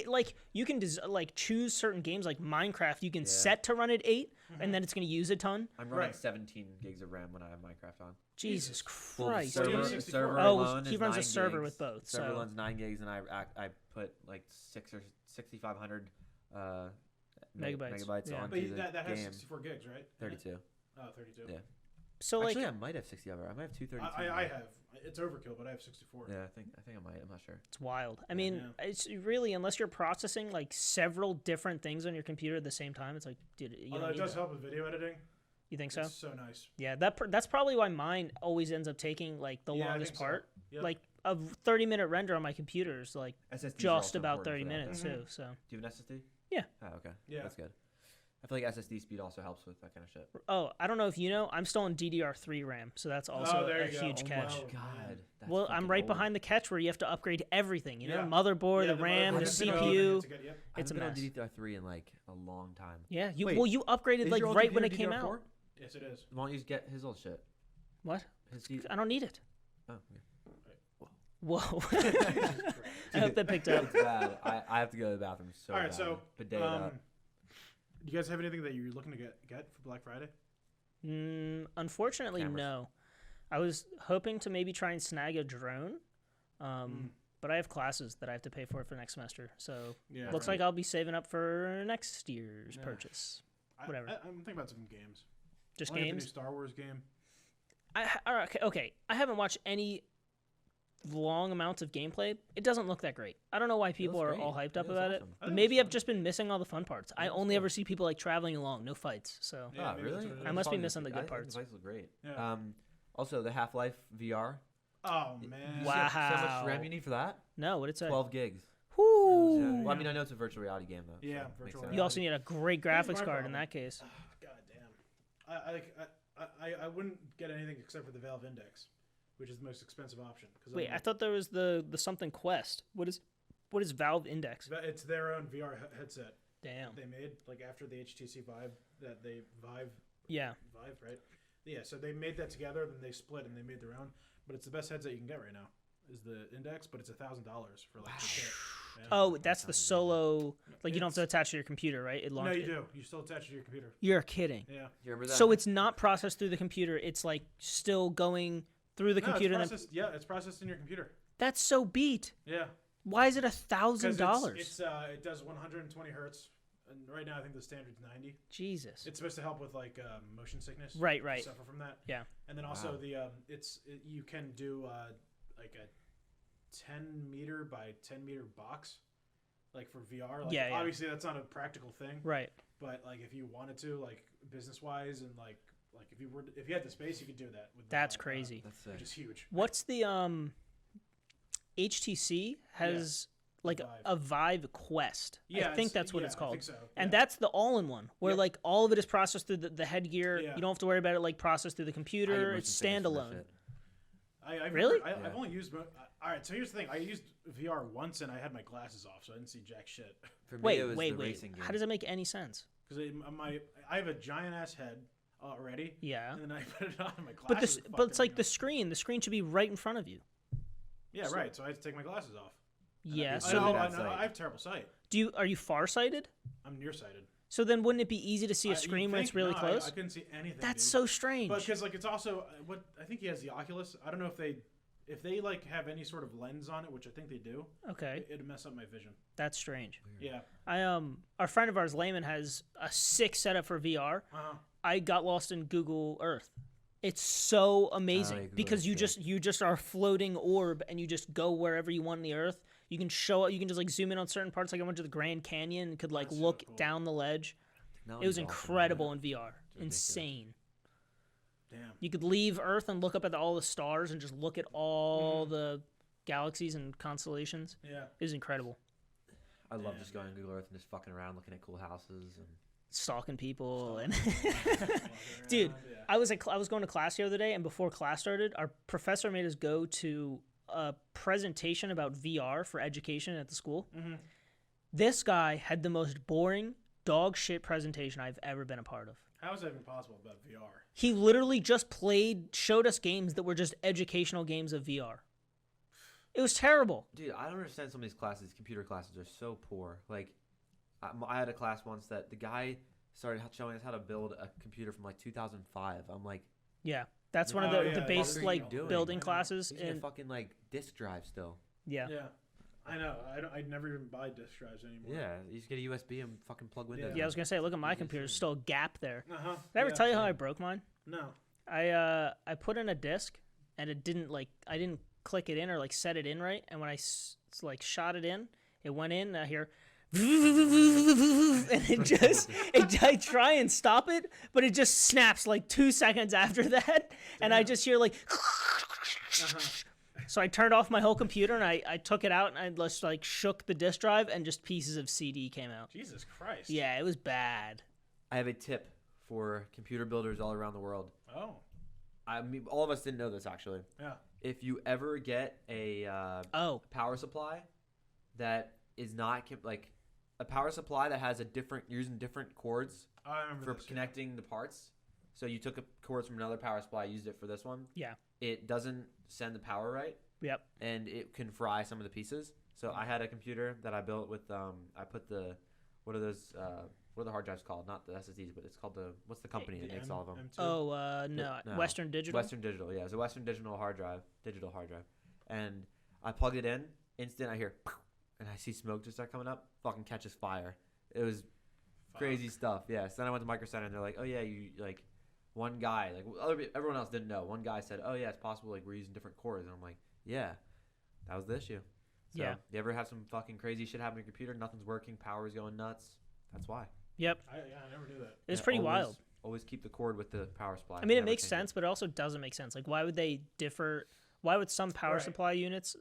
Like you can like choose certain games like Minecraft. You can Yeah. set to run at 8, and then it's going to use a ton. I'm running Right. 17 gigs of RAM when I have Minecraft on. Jesus Well, the Christ, server- dude. server- server Oh, alone he is runs a 9 server gigs. with both, Server so- runs 9 gigs, and I put like 6,500 Megabytes. megabytes Yeah. onto But the that has game. 64 gigs, right? 32. Oh, 32. Yeah. So like, Actually, I might have 60 of it. I might have 232. I have. It's overkill, but I have 64. Yeah, I think I might. I'm not sure. it's wild. I mean, Yeah. it's really unless you're processing like several different things on your computer at the same time. It's like, dude, you Although don't it need does that. help with video editing. You think so? It's so nice. Yeah, that's probably why mine always ends up taking like the Yeah, I longest think so. part. Yep. Like a 30-minute render on my computer is like SSDs are just also about important 30 for that, minutes though. too. So Do you have an SSD? Yeah. Oh, okay. Yeah. That's good. I feel like SSD speed also helps with that kind of shit. Oh, I don't know if you know, I'm still on DDR3 RAM, so that's also there a you go. huge Oh, catch. wow. God. That's Well, I'm fucking right old. behind the catch where you have to upgrade everything. You know, Yeah. motherboard, the the RAM, the motherboard, CPU. yep. It's a I haven't mess. been on DDR3 in like a long time. Yeah, Wait, you upgraded Is like your old right when it computer came DDR4? out. Yes, it is. Why don't you just get his old shit? What? His D- I don't need it. oh, Whoa. Christ. I hope that picked up. it's bad. I have to go to the bathroom so All right, bad. so Bidet it up. do you guys have anything that you're looking to get for Black Friday? Unfortunately, Cameras. no. I was hoping to maybe try and snag a drone, but I have classes that I have to pay for next semester. So Yeah, looks like I'll be saving up for next year's Yeah. purchase. I- whatever. I'm thinking about some games. Just I wanna get the new games. Star Wars game. All right, okay. I haven't watched any long amounts of gameplay. It doesn't look that great. I don't know why people looks are great. all hyped It up looks about awesome. it. I think Maybe it's I've fun. just been missing all the fun parts. I looks only cool. ever see people like traveling along, no fights. So Yeah, Oh, maybe really? that's what it I is. must be Probably missing the good I think parts. The bikes look great. Yeah. Also, the Half-Life VR. Oh man. Wow. See how much RAM you need for that? no, what did it say? 12 gigs. Whoo! Yeah. Well, I Yeah. mean, I know it's a virtual reality game though. Yeah, so it makes virtual sense. You also need a great Here's graphics my card in problem. that case. God damn. I wouldn't get anything except for the Valve Index, which is the most expensive option. Wait, I thought there was the something Quest. What is Valve Index? It's their own VR headset Damn. they made like after the HTC Vive Vive, Yeah. right? Yeah, so they made that together, then they split and they made their own. But it's the best headset you can get right now. Is the Index, but it's $1,000 for like the kit. Yeah. Oh, that's the sounds solo. Like you don't have to It's- attach to your computer, right? It No, launch- you do. You still attach it to your computer. You're kidding. Yeah. You remember that? So it's not processed through the computer. It's like still going through the No, computer. it's And then, processed, yeah, it's processed in your computer. that's so beat. Yeah. Why is it Because $1,000? it does 120 hertz, and right now I think the standard's 90. Jesus. It's supposed to help with like motion sickness. Right, if you right. Suffer from that. Yeah. And then also Wow. you can do like a 10 meter by 10 meter box, like for VR. Like, Yeah, yeah. obviously that's not a practical thing, Right. but like if you wanted to, like business wise, and like if you had the space, you could do that. With the That's Vive, crazy. That's sick. which is huge. What's the HTC has like Vive. a Vive Quest. Yeah, I think that's what yeah, it's I called. think so. And yeah. that's the all-in-one, where Yep. like all of it is processed through the headgear. Yeah. You don't have to worry about it like processed through the I get computer. motion It's sickness from that standalone. shit. I've Really? I've Yeah. only used. All right, so here's the thing. I used VR once, and I had my glasses off, so I didn't see jack shit. For me, Wait, it was wait, the wait. racing game. How does it make any sense? Because I have a giant ass head already, Yeah. and then I put it on and my glasses. But this, are but it's fucking, like the screen. The screen should be right in front of you. Yeah, right. So I had to take my glasses off. Yeah. I So know, then, bad sight. I have terrible sight. are you farsighted? I'm nearsighted. So then, wouldn't it be easy to see a You'd screen when it's think, really no, close? I couldn't see anything. That's dude. so strange. But because like it's also what I think he has the Oculus. I don't know if they like have any sort of lens on it, which I think they do. Okay, It'd mess up my vision. that's strange. Yeah. Our friend of ours, Layman, has a sick setup for VR. I got lost in Google Earth. It's so amazing yeah, Google because Earth's you just are a floating orb and you just go wherever you want in the Earth. You can just like zoom in on certain parts. Like I went to the Grand Canyon and could like That's so look cool. down the ledge. It was Technology's awesome, incredible man. in VR. ridiculous. Insane. Damn. You could leave Earth and look up at all the stars and just look at all the galaxies and constellations. Yeah. It was incredible. I love Yeah, just going on Google Earth and just fucking around, looking at cool houses. And Stalking people and Walking Dude, around, yeah. I was going to class the other day, and before class started, our professor made us go to a presentation about VR for education at the school. Mhm. This guy had the most boring dog shit presentation I've ever been a part of. How is that even possible about VR? He literally just showed us games that were just educational games of VR. It was terrible. dude, I don't understand some of these classes. Computer classes are so poor. Like, I had a class once that the guy started showing us how to build a computer from like 2005. I'm like, Yeah, that's one of Oh, the yeah, base what are you like doing? building I know. classes. he's in a And fucking like disk drive still. yeah. Yeah. I know. I'd never even buy disk drives anymore. Yeah, you just get a USB and fucking plug Windows. Yeah, I in. was gonna say, look at my computer. There's still a gap there. Uh huh. Did I ever tell you how I broke mine? No. I put in a disc and it didn't I didn't click it in or like set it in right, and when I like shot it in, it went in. And I hear and I try and stop it, but it just snaps like 2 seconds after that, and I just hear like so I turned off my whole computer and I took it out and I just like shook the disk drive and just pieces of CD came out. Jesus Christ. Yeah, it was bad. I have a tip for computer builders all around the world. Oh. I mean, all of us didn't know this actually. Yeah. If you ever get a power supply that is not like a power supply that has you're using different cords I remember for this, connecting the parts. So you took a cords from another power supply, used it for this one. Yeah. It doesn't send the power right. Yep. And it can fry some of the pieces. So I had a computer that I built with I put what are the hard drives called? Not the SSDs, but it's called what's the company that makes all of them? M2? Oh, no. Western Digital? Western Digital, yeah. It's a Western digital hard drive. And I plugged it in, instant I hear, and I see smoke just start coming up, fucking catches fire. It was crazy stuff, yeah. So then I went to Micro Center, and they're like, oh, yeah, you, like, one guy, like, everyone else didn't know. One guy said, oh, yeah, it's possible, like, we're using different cores. And I'm like, yeah, that was the issue. So, Yeah. you ever have some fucking crazy shit happen to your computer, nothing's working, power's going nuts? That's why. Yep. I never knew that. It's pretty wild. Always keep the cord with the power supply. I mean, it Never makes change sense, but it also doesn't make sense. Like, why would they differ? Why would some power Right. supply units?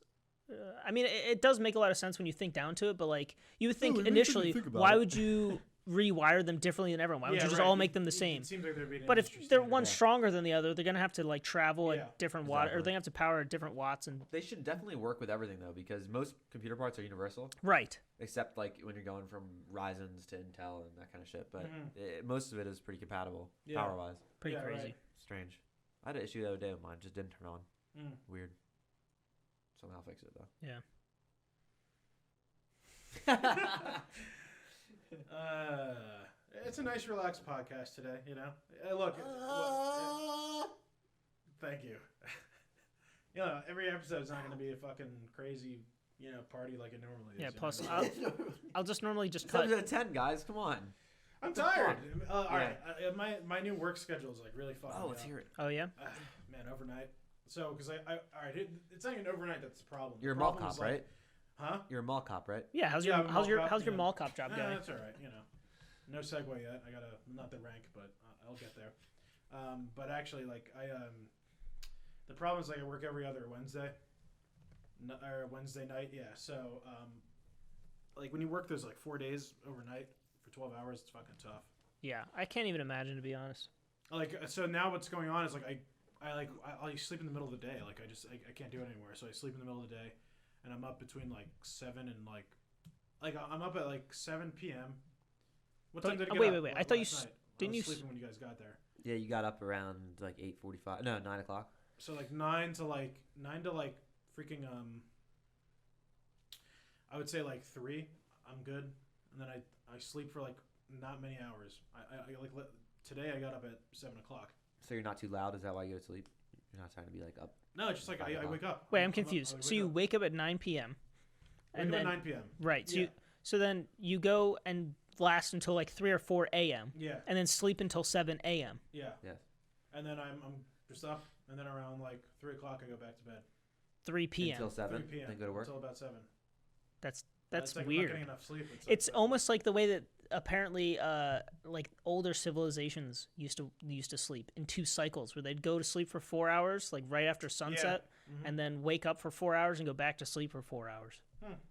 I mean, it does make a lot of sense when you think down to it, but like, you would think it makes me initially, think about why it. would you rewire them differently than everyone? Why would you just right. all make them the It same? seems like there'd be an But if industry they're standard. one's stronger than the other, they're gonna have to like travel Yeah, at different watt, or exactly. they're gonna have to power at different watts and They should definitely work with everything though, because most computer parts are universal, right. except like when you're going from Ryzen's to Intel and that kind of shit. But Mhm. most of it is pretty compatible Yeah. power wise. Pretty Yeah, right. crazy. Strange. I had an issue the other day with mine, just didn't turn on. Mm. Weird. Somehow fix it though. Yeah. It's a nice, relaxed podcast today. You know, look. Thank you. You know, every episode is not going to be a fucking crazy, party like it normally is. Yeah. you Plus, know? I'll just normally just It's cut. episode 10, guys. Come on. I'm tired. All Yeah. right, my new work schedule is like really fucking. Oh, let's hear it. Oh yeah. Man, overnight. So, because all right, it's not even overnight. That's the problem. You're a The mall problem cop, is, like, right? Huh? You're a mall cop, right? Yeah. How's Yeah, your I'm how's your mall cop, how's your yeah. mall cop job going? That's all right. No segue yet. I gotta not the rank, but I'll get there. But actually, like the problem is like I work every other Wednesday, or Wednesday night. Yeah. So like when you work those like 4 days overnight for 12 hours, it's fucking tough. Yeah, I can't even imagine, to be honest. Like so now what's going on is like I sleep in the middle of the day. Like I can't do it anymore. So I sleep in the middle of the day, and I'm up between like 7 and like I'm up at like 7 p.m. What time did it get wait, up? wait. I thought you last night? didn't I you was s- sleeping when you guys got there. Yeah, you got up around like 8:45. No, 9 o'clock. So like 9 to freaking I would say like 3. I'm good, and then I sleep for like not many hours. Today I got up at 7 o'clock. So you're not too loud? Is that why you go to sleep? You're not trying to be like up? No, it's just like I wake up. Wait, I'm confused. So you wake up at 9 p.m. wake up at 9 p.m. Right. So Yeah. so then you go and last until like 3 or 4 a.m. Yeah, and then sleep until 7 a.m. yeah. Yes. And then I'm just up, and then around like 3 o'clock I go back to bed. 3 p.m. Until 7. 3 p.m. Then go to work. until about 7. That's It's like I'm not weird. getting enough sleep. It's almost like the way that apparently like older civilizations used to sleep in 2 cycles, where they'd go to sleep for 4 hours like right after sunset, Mhm. and then wake up for 4 hours and go back to sleep for 4 hours.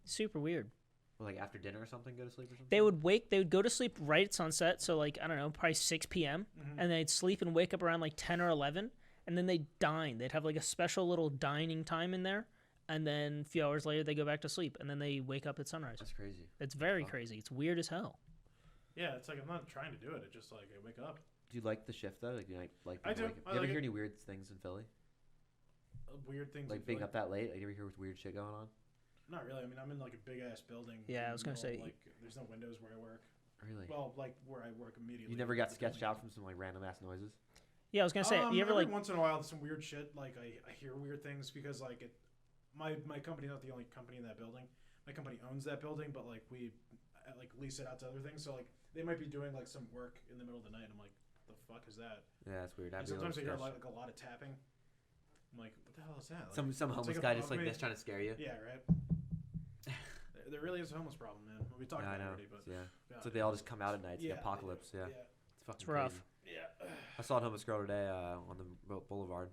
Super weird. Or like after dinner or something, go to sleep or something? They would go to sleep right at sunset, so like I don't know, probably 6 p.m. And they'd sleep and wake up around like 10 or 11, and then they'd dine. They'd have like a special little dining time in there, and then a few hours later they go back to sleep, and then they wake up at sunrise. That's crazy. It's very Fuck. crazy. It's weird as hell. Yeah, it's like I'm not trying to do it. It's just like I wake up. Do you like the shift though? Like, do you like I do. You I ever like hear it. any weird things in Philly? Weird things. Like in being Philly. up that late? Like, you ever hear weird shit going on? Not really. I mean, I'm in like a big ass building. Yeah, in I was the gonna middle, say- like there's no windows where I work. Really? Well, like where I work immediately. You never got The sketched building. out from some like random ass noises? Yeah, I was gonna say, you ever every like once in a while some weird shit, like I hear weird things because like my company's not the only company in that building. My company owns that building, but like we like lease it out to other things. So like they might be doing like some work in the middle of the night, and I'm like, the fuck is that? Yeah, that's weird. And I'd be a sometimes I little hear sketched. like a lot of tapping. I'm like, what the hell is that? Like, Some it's homeless like guy above just like me. this trying to scare you. Yeah, right. There really is a homeless problem, man. We talked Yeah, I about it know. already, but Yeah. God, It's like they all just come out at night. It's yeah, the apocalypse. Yeah. yeah, It's fucking It's rough. crazy. yeah. I saw a homeless girl today on the boulevard.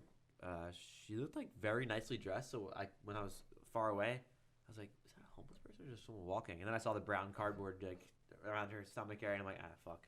She looked like very nicely dressed. So when I was far away, I was like, "Is that a homeless person or just someone walking?" And then I saw the brown cardboard like around her stomach area, and I'm like, "Ah, fuck."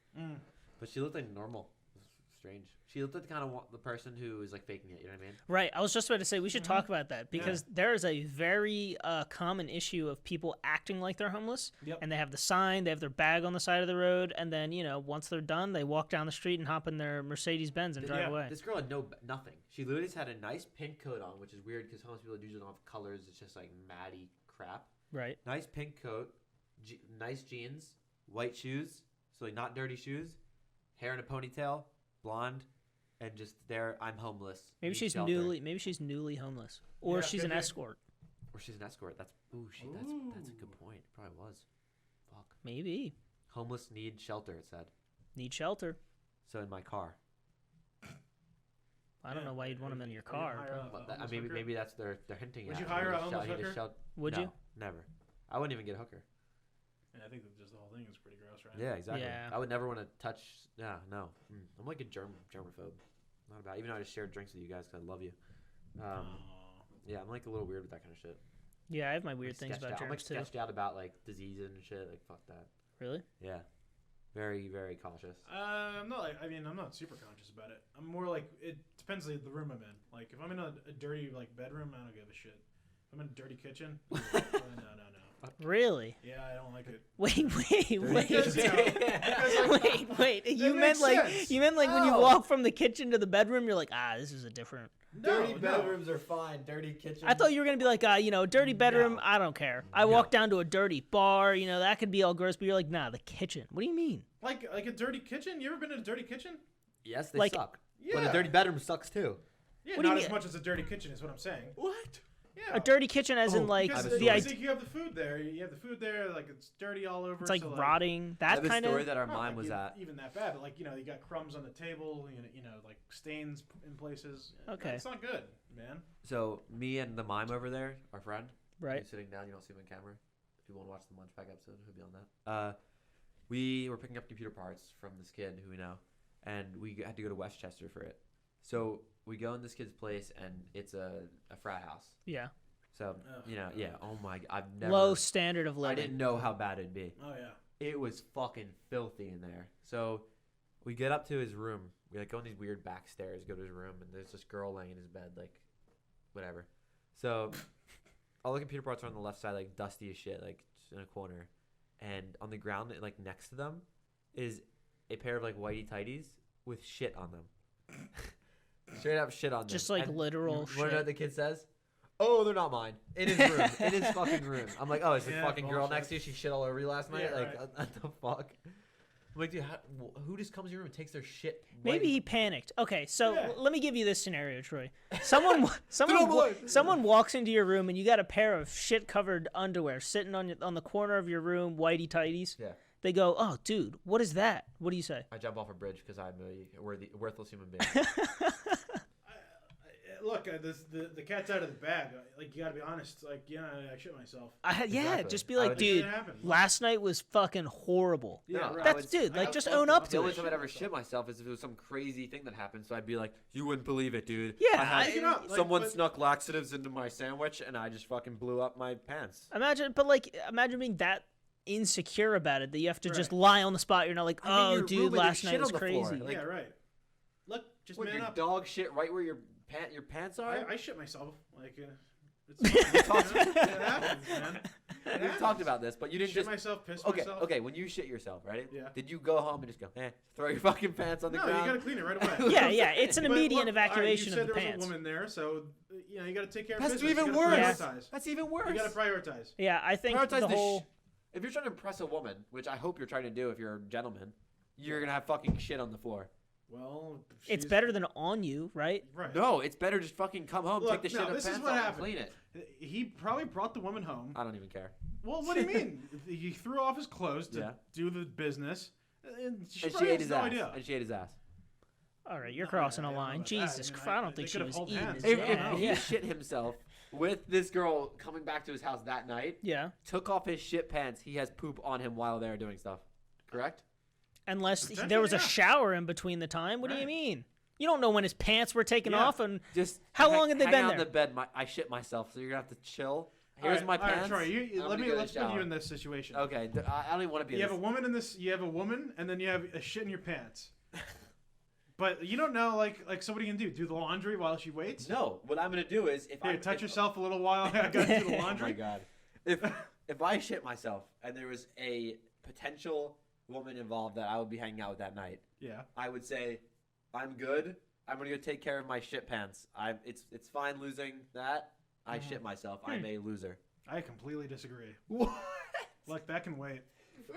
But she looked like normal. It was strange. She looked like the kind of the person who was like faking it. You know what I mean? Right. I was just about to say we should talk about that because there is a very common issue of people acting like they're homeless, and they have the sign, they have their bag on the side of the road, and then once they're done, they walk down the street and hop in their Mercedes Benz and drive away. This girl had nothing. She literally just had a nice pink coat on, which is weird because homeless people usually don't have colors. It's just like matty crap. Right. Nice pink coat, nice jeans, white shoes, so like not dirty shoes, hair in a ponytail, blonde. And just there, I'm homeless. Maybe she's newly homeless, or she's an escort. Or she's an escort. That's a good point. Probably was. Fuck. Maybe. Homeless need shelter. It said. Need shelter. So in my car. I don't know why you'd want them in your car. Maybe that's they're hinting at. Would you hire a homeless hooker? Would you? Never. I wouldn't even get a hooker. And I think that just the whole thing is pretty gross, right? Yeah, exactly. Yeah. I would never want to touch. Yeah, no. I'm like a germaphobe. Not about. Even though I just shared drinks with you guys because I love you. Yeah, I'm like a little weird with that kind of shit. Yeah, I have my weird things about germs I'm like too. sketched out about like diseases and shit. Like fuck that. Really? Yeah. Very, very cautious. I'm not like. I mean, I'm not super conscious about it. I'm more like it depends on the room I'm in. Like if I'm in a dirty like bedroom, I don't give a shit. If I'm in a dirty kitchen, no. Really? Yeah, I don't like it. Wait. Because, Wait. You meant sense. like when you walk from the kitchen to the bedroom, you're like, this is a different. Dirty bedrooms are fine. Dirty kitchen. I thought you were gonna be like, dirty bedroom. I don't care. I walk down to a dirty bar. That could be all gross. But you're like, nah, the kitchen. What do you mean? Like a dirty kitchen? You ever been in a dirty kitchen? Yes, they Like- suck. Yeah. But a dirty bedroom sucks too. Yeah, What do you not mean? as much as a dirty kitchen is what I'm saying. What? Yeah. A dirty kitchen, as in like Because the you idea. have the food there. You have the food there, like it's dirty all over. It's like so, rotting. I That have a kind story of. that our not mime like was at. even that bad, but like you got crumbs on the table, like stains in places. Okay. It's not good, man. So me and the mime over there, our friend, Right. who's sitting down. You don't see him on camera. If you want to watch the Munchpack episode, he'll be on that. We were picking up computer parts from this kid who we know, and we had to go to Westchester for it. So we go in this kid's place, and it's a frat house. Yeah. So Ugh. yeah. Oh my, I've never. Low standard of I living. didn't know how bad it'd be. Oh yeah. It was fucking filthy in there. So we get up to his room. We like go in these weird back stairs, go to his room, and there's this girl laying in his bed, like whatever. So all the computer parts are on the left side, like dusty as shit, like just in a corner. And on the ground, like next to them, is a pair of like whitey tighties with shit on them. Straight up shit on them. Just like And literal you wanna shit. know what the kid says? Oh, they're not mine. In his room. In his fucking room. I'm like, oh, is the Yeah, fucking girl bullshit. next to you? She shit all over you last night? Yeah, like, right. what the fuck? I'm like, dude, who just comes to your room and takes their shit? Maybe right- he panicked. Okay, so Yeah. let me give you this scenario, Troy. Someone walks into your room and you got a pair of shit-covered underwear sitting on the corner of your room, whitey tighties. Yeah. They go, "Oh, dude, what is that?" What do you say? I jump off a bridge because I'm a worthless human being. Look, the cat's out of the bag. Like you gotta be honest. Like I shit myself. Yeah, Exactly. just be I like, would- dude, It happened. last night was fucking horrible. Yeah, No, right. That's dude, like just own up The to only it. time I'd ever shit myself is if it was some crazy thing that happened. So I'd be like, you wouldn't believe it, dude. Yeah, I had- Take it out, like, someone but- snuck laxatives into my sandwich and I just fucking blew up my pants. Imagine being that insecure about it that you have to just Right. lie on the spot. You're not like, I'm in oh, your dude, room and last there's night shit was on the floor. crazy. Like, Yeah, right. Look, just What, man your up. dog shit right where your pants are? I shit myself. Like it's fine. It happens, man. It We've happens. talked about this, but you didn't Shit just. myself, piss Okay, myself. okay. When you shit yourself, right? Yeah. Did you go home and just go, throw your fucking pants on the No, ground? you gotta clean it right away. Yeah, it's an But immediate look, all right, evacuation you said of the there pants. was a woman there, so you gotta take care of That's business. even You gotta worse. prioritize. That's even worse. You gotta prioritize. Yeah, I think Prioritize the the whole. If you're trying to impress a woman, which I hope you're trying to do if you're a gentleman, you're gonna have fucking shit on the floor. Well, It's she's- better than on you, right? Right. No, it's better just fucking come home, Look, take the shit no, out of this the is pants what off and happened. clean it. He probably brought the woman home. I don't even care. Well, what do you mean? He threw off his clothes to Yeah. do the business, and she And she probably ate has his no ass. idea. And she ate his ass. All right, you're No, crossing I a don't know line. about that. Jesus I mean, Christ, I don't they think she could've was held eating hands. his If ass. he Yeah. shit himself with this girl coming back to his house that night, Yeah, took off his shit pants, he has poop on him while they're doing stuff. Correct? unless Potentially, there was a yeah. shower in between the time. What do you Right. mean? You don't know when his pants were taken Yeah. off, and Just How long had they hang been out in there? the bed. I shit myself, so you're gonna have to chill. Here's my All right, pants. Troy, I'm let's gonna go to put the you shower. in this situation. Okay, I don't even want to be. You in have a this. woman in this. You have a woman, and then you have a shit in your pants. But you don't know, like so. What are you gonna do? Do the laundry while she waits? No, what I'm gonna do is if Here, I touch yourself a little while. I got to do the Oh my laundry. god. If I shit myself and there was a potential woman involved that I would be hanging out with that night, Yeah. I would say, I'm good. I'm gonna go take care of my shit pants. It's fine losing that. I shit myself. I'm a loser. I completely disagree. What? Look, that can wait.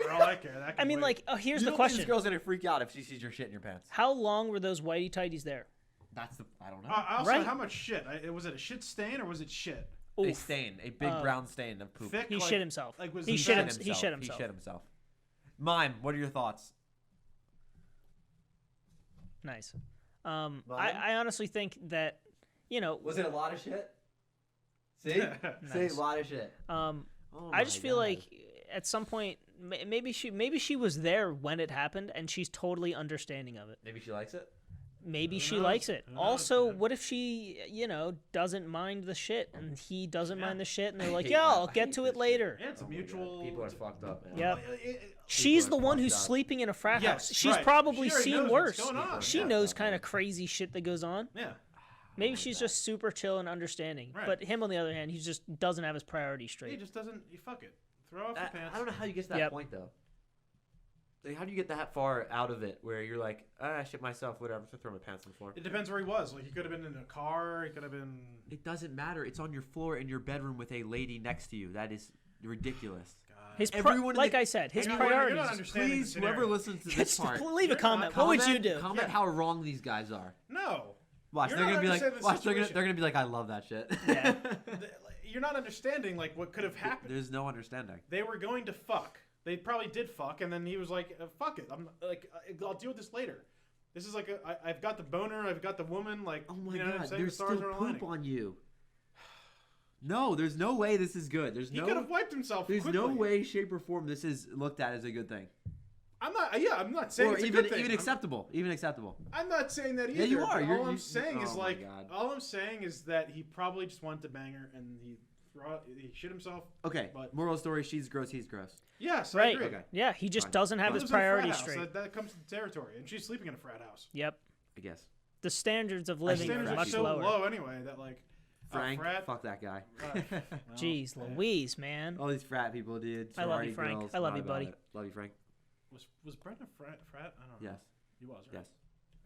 For all I care, that can I mean, wait. like, oh, here's You the don't think question: this girl's gonna freak out if she sees your shit in your pants. how long were those whitey tighties there? That's the I don't know. Also, Right. how much shit? Was it a shit stain or was it shit? A Oof. stain, a big brown stain of poop. Thick? He like, shit himself. Like was He the shit bag- him- he shit himself. He shit himself. Mime, what are your thoughts? Nice. Mine? I honestly think that, you know, Was it a lot of shit? See, say a lot of shit. Oh I just my feel God. like at some point maybe she was there when it happened and she's totally understanding of it. Maybe she likes it. Maybe Who she knows? likes it. Who knows, Also, man? what if she, you know, doesn't mind the shit and he doesn't Yeah. mind the shit and they're like, hate yeah, that. I'll I get hate to this it later. Yeah, it's a Oh my God. mutual. People are fucked up, man. Yep. It- She's People the are one who's fucked up. sleeping in a frat Yes, house. She's right. probably She already seen knows worse. what's going on. She Yeah. knows kind of crazy shit that goes on. Yeah. Maybe she's just super chill and understanding. Right. But him, on the other hand, he just doesn't have his priorities He straight. just doesn't. You fuck it. Throw off your pants. I don't know how you get to that Yep. point though. Like, how do you get that far out of it where you're like, I shit myself, whatever, I'm just gonna throw my pants on the floor. It depends where he was. Like he could have been in a car. He could have been. It doesn't matter. It's on your floor in your bedroom with a lady next to you. That is ridiculous. God. His Everyone in like the- I said, his Hang on, you're not priorities. understanding the Please, scenario. whoever listens to this Just part, leave a You're comment. not- What would you do? Comment Yeah. how wrong these guys are. No. Watch, You're they're not gonna be like, understanding the watch, they're situation. gonna be like, I love that shit. Yeah. You're not understanding like what could have happened. There's no understanding. They were going to fuck. They probably did fuck, and then he was like, "Fuck it. I'm like, I'll deal with this later." This is like, I've got the boner. I've got the woman. Like, Oh my you know what I'm god, saying? there's The stars still are poop aligning. on you. No, there's no way this is good. He could have wiped himself. There's quickly. no way, shape, or form this is looked at as a good thing, I'm not. Yeah, I'm not saying or it's a even good thing. even I'm- acceptable. Even acceptable. I'm not saying that either. Yeah, you are. but You're- all I'm you- saying is oh my like, God. all I'm saying is that he probably just wanted to bang her, and he shit himself. Okay. But- Moral story: she's gross. He's gross. Yes, I Right. agree. Okay. Yeah, he just Fine. doesn't have He his lives in a frat priorities house, straight. That comes to the territory, and she's sleeping in a frat house. Yep. I guess. The standards of I living standards are Standards are much so lower. low anyway that like, Frank, frat. fuck that guy. well, Jeez, yeah. Louise, man. All these frat people, dude. I love you, Sorority Frank. girls, I love not you, about buddy. it. Love you, Frank. Was Brent a frat? I don't know. Yes. He was, right? Yes.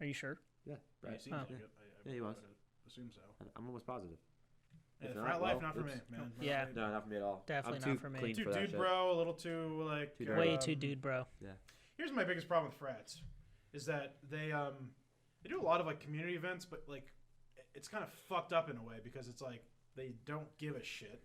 Are you sure? Yeah. Yeah, he Right. seems Oh. like it. Yeah, he was. I would assume so. I'm almost positive. Yeah, If frat not, life, well, not for me, oops. man. Yeah. No, not for me at all. Definitely I'm not too for me. clean Too for that dude, shit. bro. A little too like. Too dirty. Way too dude, bro. Here's my biggest problem with frats, is that they do a lot of like community events, but like it's kind of fucked up in a way because it's like they don't give a shit.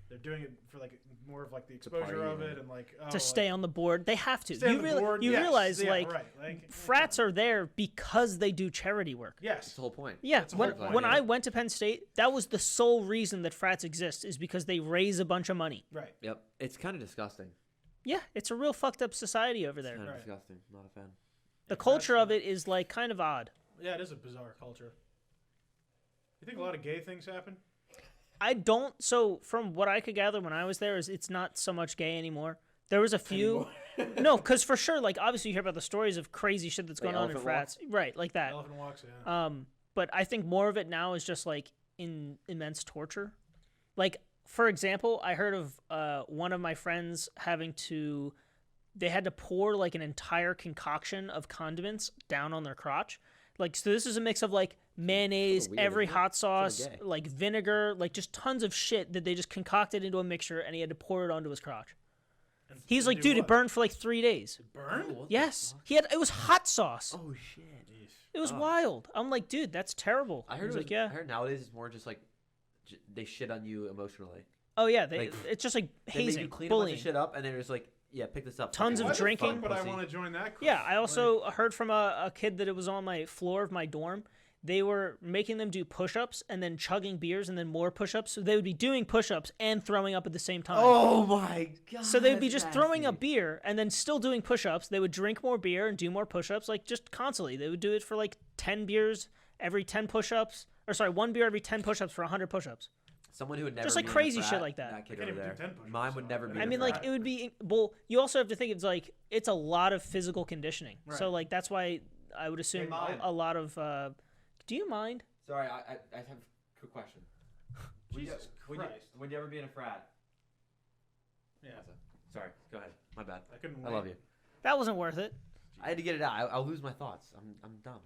They're doing it for like more of like the exposure party, of yeah. it and like To stay on the board, they have to. stay on You the board. you Yes, realize yeah, like right. frats are there because they do charity work. yes. That's the whole point. Yeah, That's the when, whole point, when yeah. I went to Penn State, that was the sole reason that frats exist is because they raise a bunch of money. Right. Yep. It's kind of disgusting. Yeah, it's a real fucked up society over It's there. kind of Right. disgusting. Not a fan. The culture of it is like kind of odd. Yeah, it is a bizarre culture. You think a lot of gay things happen? I don't. So from what I could gather when I was there, is it's not so much gay anymore. There was a few. No, because for sure, like obviously you hear about the stories of crazy shit that's Like going on in elephant frats, right? Like that. Elephant walks, yeah. But I think more of it now is just like in immense torture. Like for example, I heard of one of my friends they had to pour like an entire concoction of condiments down on their crotch. Like so, this is a mix of like mayonnaise, weird, every isn't it? hot sauce, Sorta gay. like vinegar, like just tons of shit that they just concocted into a mixture, and he had to pour it onto his crotch. And He's like, do dude, it what? burned for like 3 days. Burn? Yes, it was hot sauce. Oh shit. It was Oh. wild. I'm like, dude, that's terrible. I He heard. was It was, like, yeah. I heard nowadays it's more just like they shit on you emotionally. Oh yeah, like, it's just like They make hazing, you clean a bunch bullying. of shit up, and they're just like, yeah, pick this up. Tons fucking of Why the drinking. fuck would I pussy. want to join that? Club? Yeah, I also heard from a kid that it was on my floor of my dorm. They were making them do push-ups and then chugging beers and then more push-ups. So they would be doing push-ups and throwing up at the same time. Oh my god. so they'd be that's just throwing a nasty. beer and then still doing push-ups. They would drink more beer and do more push-ups, like just constantly. They would do it for like 10 beers every 10 push-ups. Or sorry, 1 beer every 10 push-ups for 100 push-ups. Someone who would never Just, like, be in a crazy frat, shit like that. That kid I can't over even do there. 10 push-ups, Mine would so never I be. don't I in a mean, frat. like, it would be. Well, you also have to think it's a lot of physical conditioning. So, Right. like, that's why I would assume mine. a lot of. Do you mind? Sorry, I have a quick question. Jesus Christ. Would you ever be in a frat? Yeah. Sorry, go ahead. My bad. I couldn't I wait. love you. That wasn't worth it. I had to get it out. I'll lose my thoughts. I'm dumb.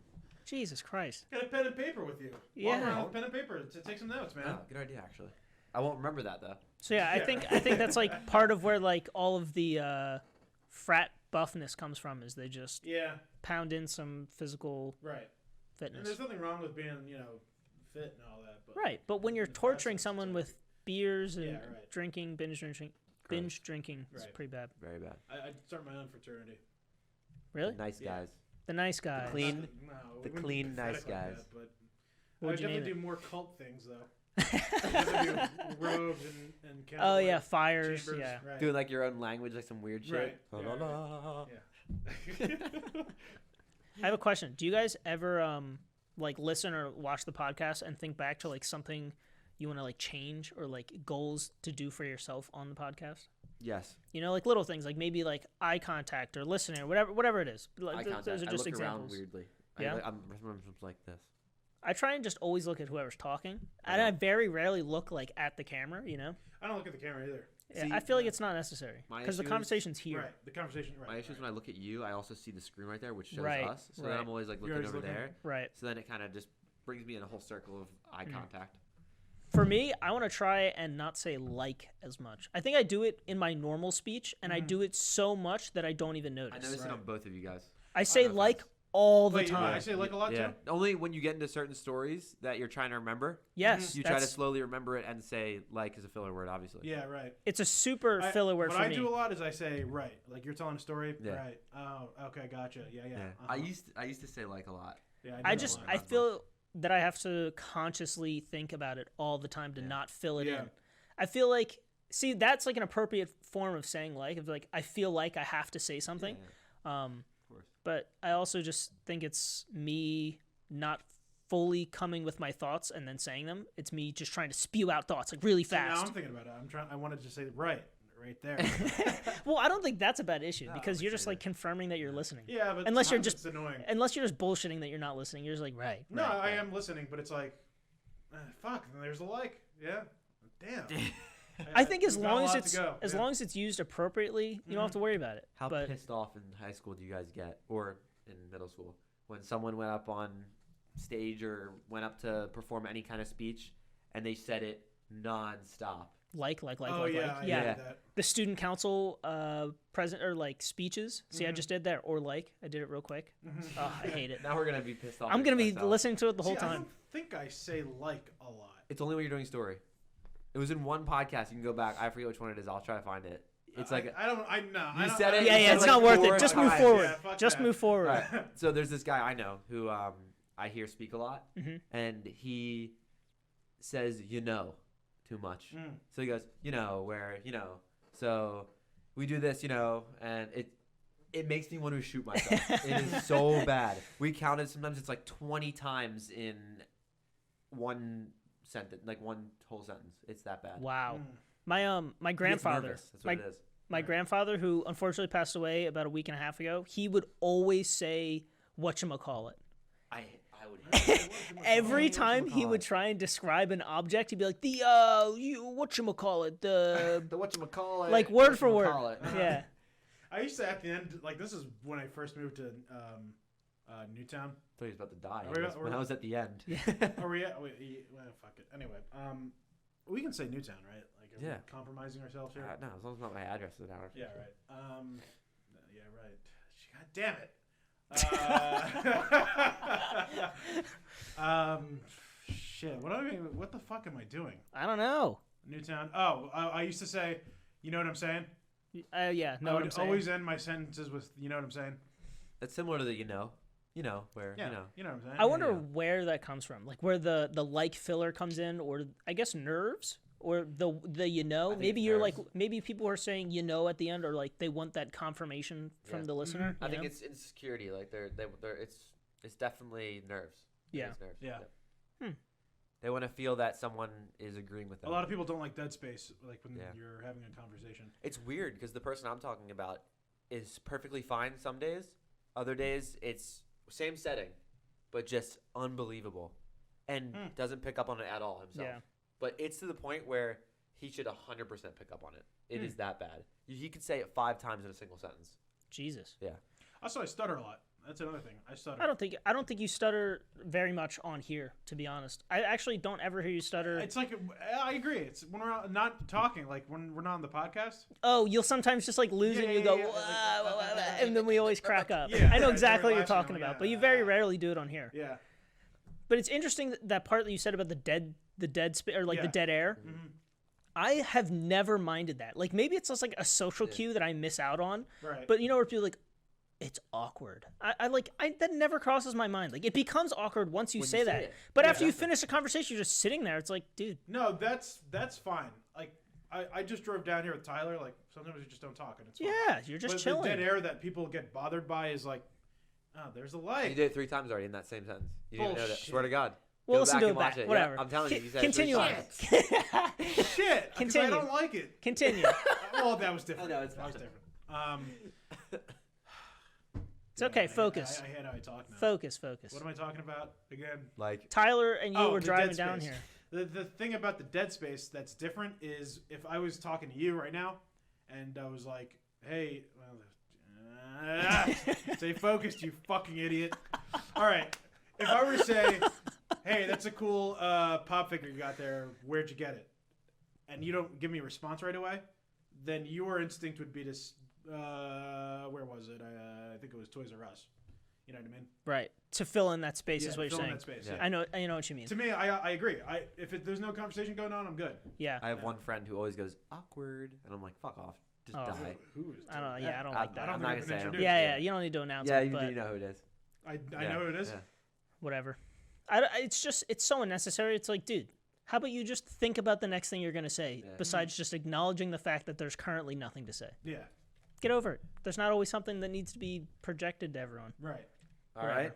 Jesus Christ. Got a pen and paper with you. Yeah. Walk around with pen and paper to take some notes, man. Oh, good idea, actually. I won't remember that though. So yeah, I think that's like part of where like all of the frat buffness comes from is they just Yeah, pound in some physical right. And fitness. there's nothing wrong with being, fit and all that. But Right, but when you're in the frat torturing sense, someone it's with beers and Yeah, right. drinking, binge drinking, it's Right. pretty bad. Very bad. I'd start my own fraternity. Really? Nice Yeah. guys. The nice guys. Clean. No, The we wouldn't be clean, nice pathetic like guys. that, but What would I'd you name definitely it? do more cult things, though. Definitely do robes and Oh yeah, candlelight fires. chambers, Yeah. Right. Doing like your own language, like some weird shit. Right. La, Yeah, la, right. la. Yeah. I have a question. Do you guys ever like listen or watch the podcast and think back to like something you want to like change or like goals to do for yourself on the podcast? Yes. You know, like little things, like maybe like eye contact or listening or whatever it is. Like, Eye contact. those are I just look examples. around weirdly. Yeah? I'm just like this. I try and just always look at whoever's talking, and I very rarely look like at the camera. You know, I don't look at the camera either. yeah, See, I feel like it's not necessary my because the issue is- conversation's here. Right. The conversation. Right. My issue is when I look at you, I also see the screen right there, which shows Right, us. So right. then I'm always like You're looking always over looking. there. Right. So then it kind of just brings me in a whole circle of eye Mm. contact. For me, I want to try and not say like as much. I think I do it in my normal speech, and I do it so much that I don't even I notice. notice it Right. on both of you guys. I say no like offense. all the Wait, time. I say like a lot Yeah. too. Only when you get into certain stories that you're trying to remember, Yes, you try to that's- slowly remember it and say like is a filler word, obviously. Yeah. Right. it's a super filler word what for I me. do a lot is I say right, like you're telling a story. Yeah. Right. Oh, okay, gotcha. Yeah. Yeah. Uh-huh. I used to say like a lot. Yeah, I do just that a lot. I feel that I have to consciously think about it all the time to not fill it Yeah. in. I feel like that's like an appropriate form of saying like of like I feel like I have to say something. Of course. But I also just think it's me not fully coming with my thoughts and then saying them. It's me just trying to spew out thoughts like really See, now fast. I'm thinking about it. I wanted to say right there. Well, I don't think that's a bad issue because I you're would just say like confirming that you're listening. Yeah, but Unless you're sometimes just- it's annoying. Unless you're just bullshitting that you're not listening, you're just like right. No, right, I right. am listening, but it's like, fuck. There's a like. Yeah. Damn. I think as we've got a long as lot it's to go. as Yeah. long as it's used appropriately, you don't have to worry about it. How but pissed off in high school do you guys get, or in middle school, when someone went up on stage or went up to perform any kind of speech and they said it nonstop? like Oh like yeah, I yeah. did that. The student council present or like speeches. See, I Mm-hmm. just did that or like I did it real quick. Oh, I hate it. Now we're gonna be pissed off. I'm gonna at be myself. listening to it the whole See, I time. don't think I say like a lot. It's only when you're doing story. It was in one podcast. You can go back. I forget which one it is. I'll try to find it. It's like I don't. I no. I You don't, said I it, don't- Yeah, you yeah, said it's like not worth 4 it. Just move times. forward. Yeah, fuck Just that. move forward. Right. So there's this guy I know who I hear speak a lot, Mhm. and he says too much. Mm. So he goes where so we do this and it makes me want to shoot myself. It is so bad. We counted sometimes it's like 20 times in one sentence, like one whole sentence. It's that bad. Wow. Mm. My He gets grandfather. nervous. That's what it is. My grandfather, who unfortunately passed away about a week and a half ago, he would always say whatchamacallit. I would hate it. Every time he would whatchamacallit. try and describe an object, he'd be like, the whatchamacallit, the The whatchamacallit. like word for word. whatchamacallit. Yeah. I used to at the end, like this is when I first moved to Newtown. I thought he was about to die. Are we- It was when I was at the end. Are we at? Wait, well, fuck it. Anyway, we can say Newtown, right? Like, are we Yeah. compromising ourselves here? No, as long as it's not my address is ours. Yeah, right. Yeah, right. God damn it. Shit. What the fuck am I doing? I don't know. Newtown. Oh, I used to say, you know what I'm saying? Yeah, know I what would I'm saying. always end my sentences with, you know what I'm saying? It's similar to the where Yeah, you know what I'm saying? I wonder yeah. where that comes from, like where the like filler comes in, or I guess nerves, or the think maybe it's you're like nerves. maybe people are saying at the end, or like they want that confirmation from Yeah. the listener. I you think know? it's insecurity. Like they're it's definitely nerves. I think Yeah. it's nerves. Yeah. Hmm. They want to feel that someone is agreeing with A them. lot of people don't like dead space, like when Yeah. you're having a conversation. It's weird because the person I'm talking about is perfectly fine some days. Other days, it's same setting, but just unbelievable. And doesn't pick up on it at all himself. Yeah. But it's to the point where he should 100% pick up on it. It is that bad. He could say it 5 times in a single sentence. Jesus. Yeah. Also, I stutter a lot. That's another thing. I stutter. I don't think you stutter very much on here, to be honest. I actually don't ever hear you stutter. It's like I agree. It's when we're not talking, like when we're not on the podcast. Oh, you'll sometimes just like lose it and you go, yeah, "Wah, like, wah, wah, wah," and then we always crack up. Yeah, I know yeah, exactly what we're you're talking laughing, about, yeah. but you very rarely do it on here. Yeah. But it's interesting that part that you said about the dead or like the Yeah. dead air. Mm-hmm. I have never minded that. Like maybe it's just like a social cue that I miss out on. Right. But you know where people are like, it's awkward. I that never crosses my mind. Like it becomes awkward once you When say you say that. it. But Yeah, after you exactly. finish the conversation, you're just sitting there. It's like, dude, No, that's fine. Like I just drove down here with Tyler. Like sometimes we just don't talk, and it's fine. yeah, you're just But chilling. the dead air that people get bothered by is like, oh, there's a light. You did it 3 times already in that same sentence. You didn't know that. Bullshit. Swear to God. We'll Go listen back to and it watch back. it. Yeah, Whatever. I'm telling you, you said it Continue 3 on. times. Shit. 'Cause Continue. I don't like it. Continue. Well, that was different. I know, it's that was fine. different. It's okay. Focus. I hate how I talk now. Focus. What am I talking about again? Like, Tyler and you were the driving dead down space. here. The thing about the dead space that's different is if I was talking to you right now, and I was like, "Hey, stay focused, you fucking idiot." All right, if I were to say, "Hey, that's a cool pop figure you got there. Where'd you get it?" and you don't give me a response right away, then your instinct would be to, where was it? I think it was Toys R Us. You know what I mean? Right. To fill in that space Yeah, is what you're fill in saying. that space, Yeah. yeah. I know what you mean. To me, I agree. If there's no conversation going on, I'm good. Yeah. I have one friend who always goes awkward, and I'm like, fuck off, just Oh. die. Who is? I don't know. doing Yeah, that? I don't I- like that. I don't I'm think not I've gonna been say. introduced. Yeah, you don't need to announce Yeah, it, you but know who it is. I Yeah, know who it is. yeah. whatever. It's so unnecessary. It's like, dude, how about you just think about the next thing you're going to say Yeah. besides just acknowledging the fact that there's currently nothing to say. Yeah, Get over it. There's not always something that needs to be projected to everyone. right. All right,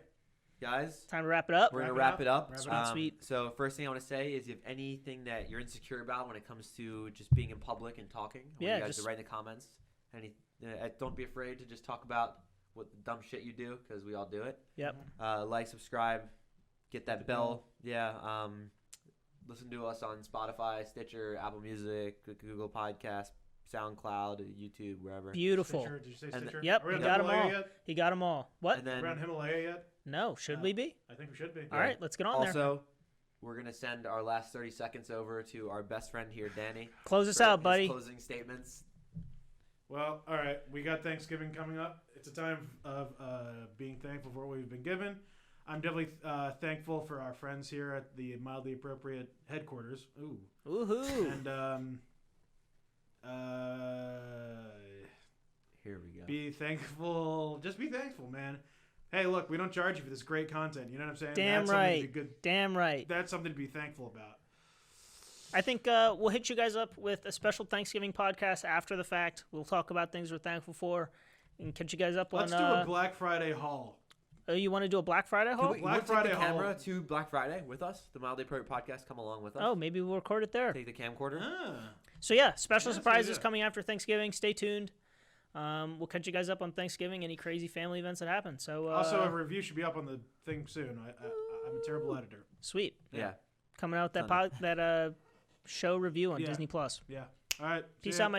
guys. Time to wrap it up. We're gonna Wrap wrap it it up. up. Wrap it up. Sweet. So first thing I want to say is, if anything that you're insecure about when it comes to just being in public and talking, I want Yeah, you guys just- to write in the comments. Don't be afraid to just talk about what the dumb shit you do, because we all do it. Yep. Like, subscribe, get that The bell. bell. Yeah. Listen to us on Spotify, Stitcher, Apple Music, Google Podcast, SoundCloud, YouTube, wherever. Beautiful. Stitcher, did you say And Stitcher? Yep, Are we he on got them Himalaya all. yet? He got them all. What? And then Are we on Himalaya yet? No, should No. we be? I think we should be. All right, let's get on there. also, we're gonna send our last 30 seconds over to our best friend here, Danny. Close us for out, his buddy. Closing statements. Well, all right. We got Thanksgiving coming up. It's a time of being thankful for what we've been given. I'm definitely thankful for our friends here at the Mildly Appropriate headquarters. Ooh. Woohoo. And Here we go. be thankful. Just be thankful, man. Hey, look, we don't charge you for this great content. You know what I'm saying? Damn That's something to right. be good. Damn right. That's something to be thankful about. I think we'll hit you guys up with a special Thanksgiving podcast after the fact. We'll talk about things we're thankful for and catch you guys up Let's on. do a Black Friday haul. Oh, you want to do a Black Friday Can haul? we, Black you wanna Friday take the camera haul. to Black Friday with us? The Mildly Appropriate Podcast, come along with us. Oh, maybe we'll record it there. Take the camcorder. Ah. So yeah, special Yeah, that's a good surprises idea. coming after Thanksgiving. Stay tuned. We'll catch you guys up on Thanksgiving. Any crazy family events that happen. So Also, a review should be up on the thing soon. I'm a terrible editor. sweet. Yeah. Coming out that Sunday. that show review on Yeah. Disney Plus. Yeah. All right. Peace see ya. out, my dude.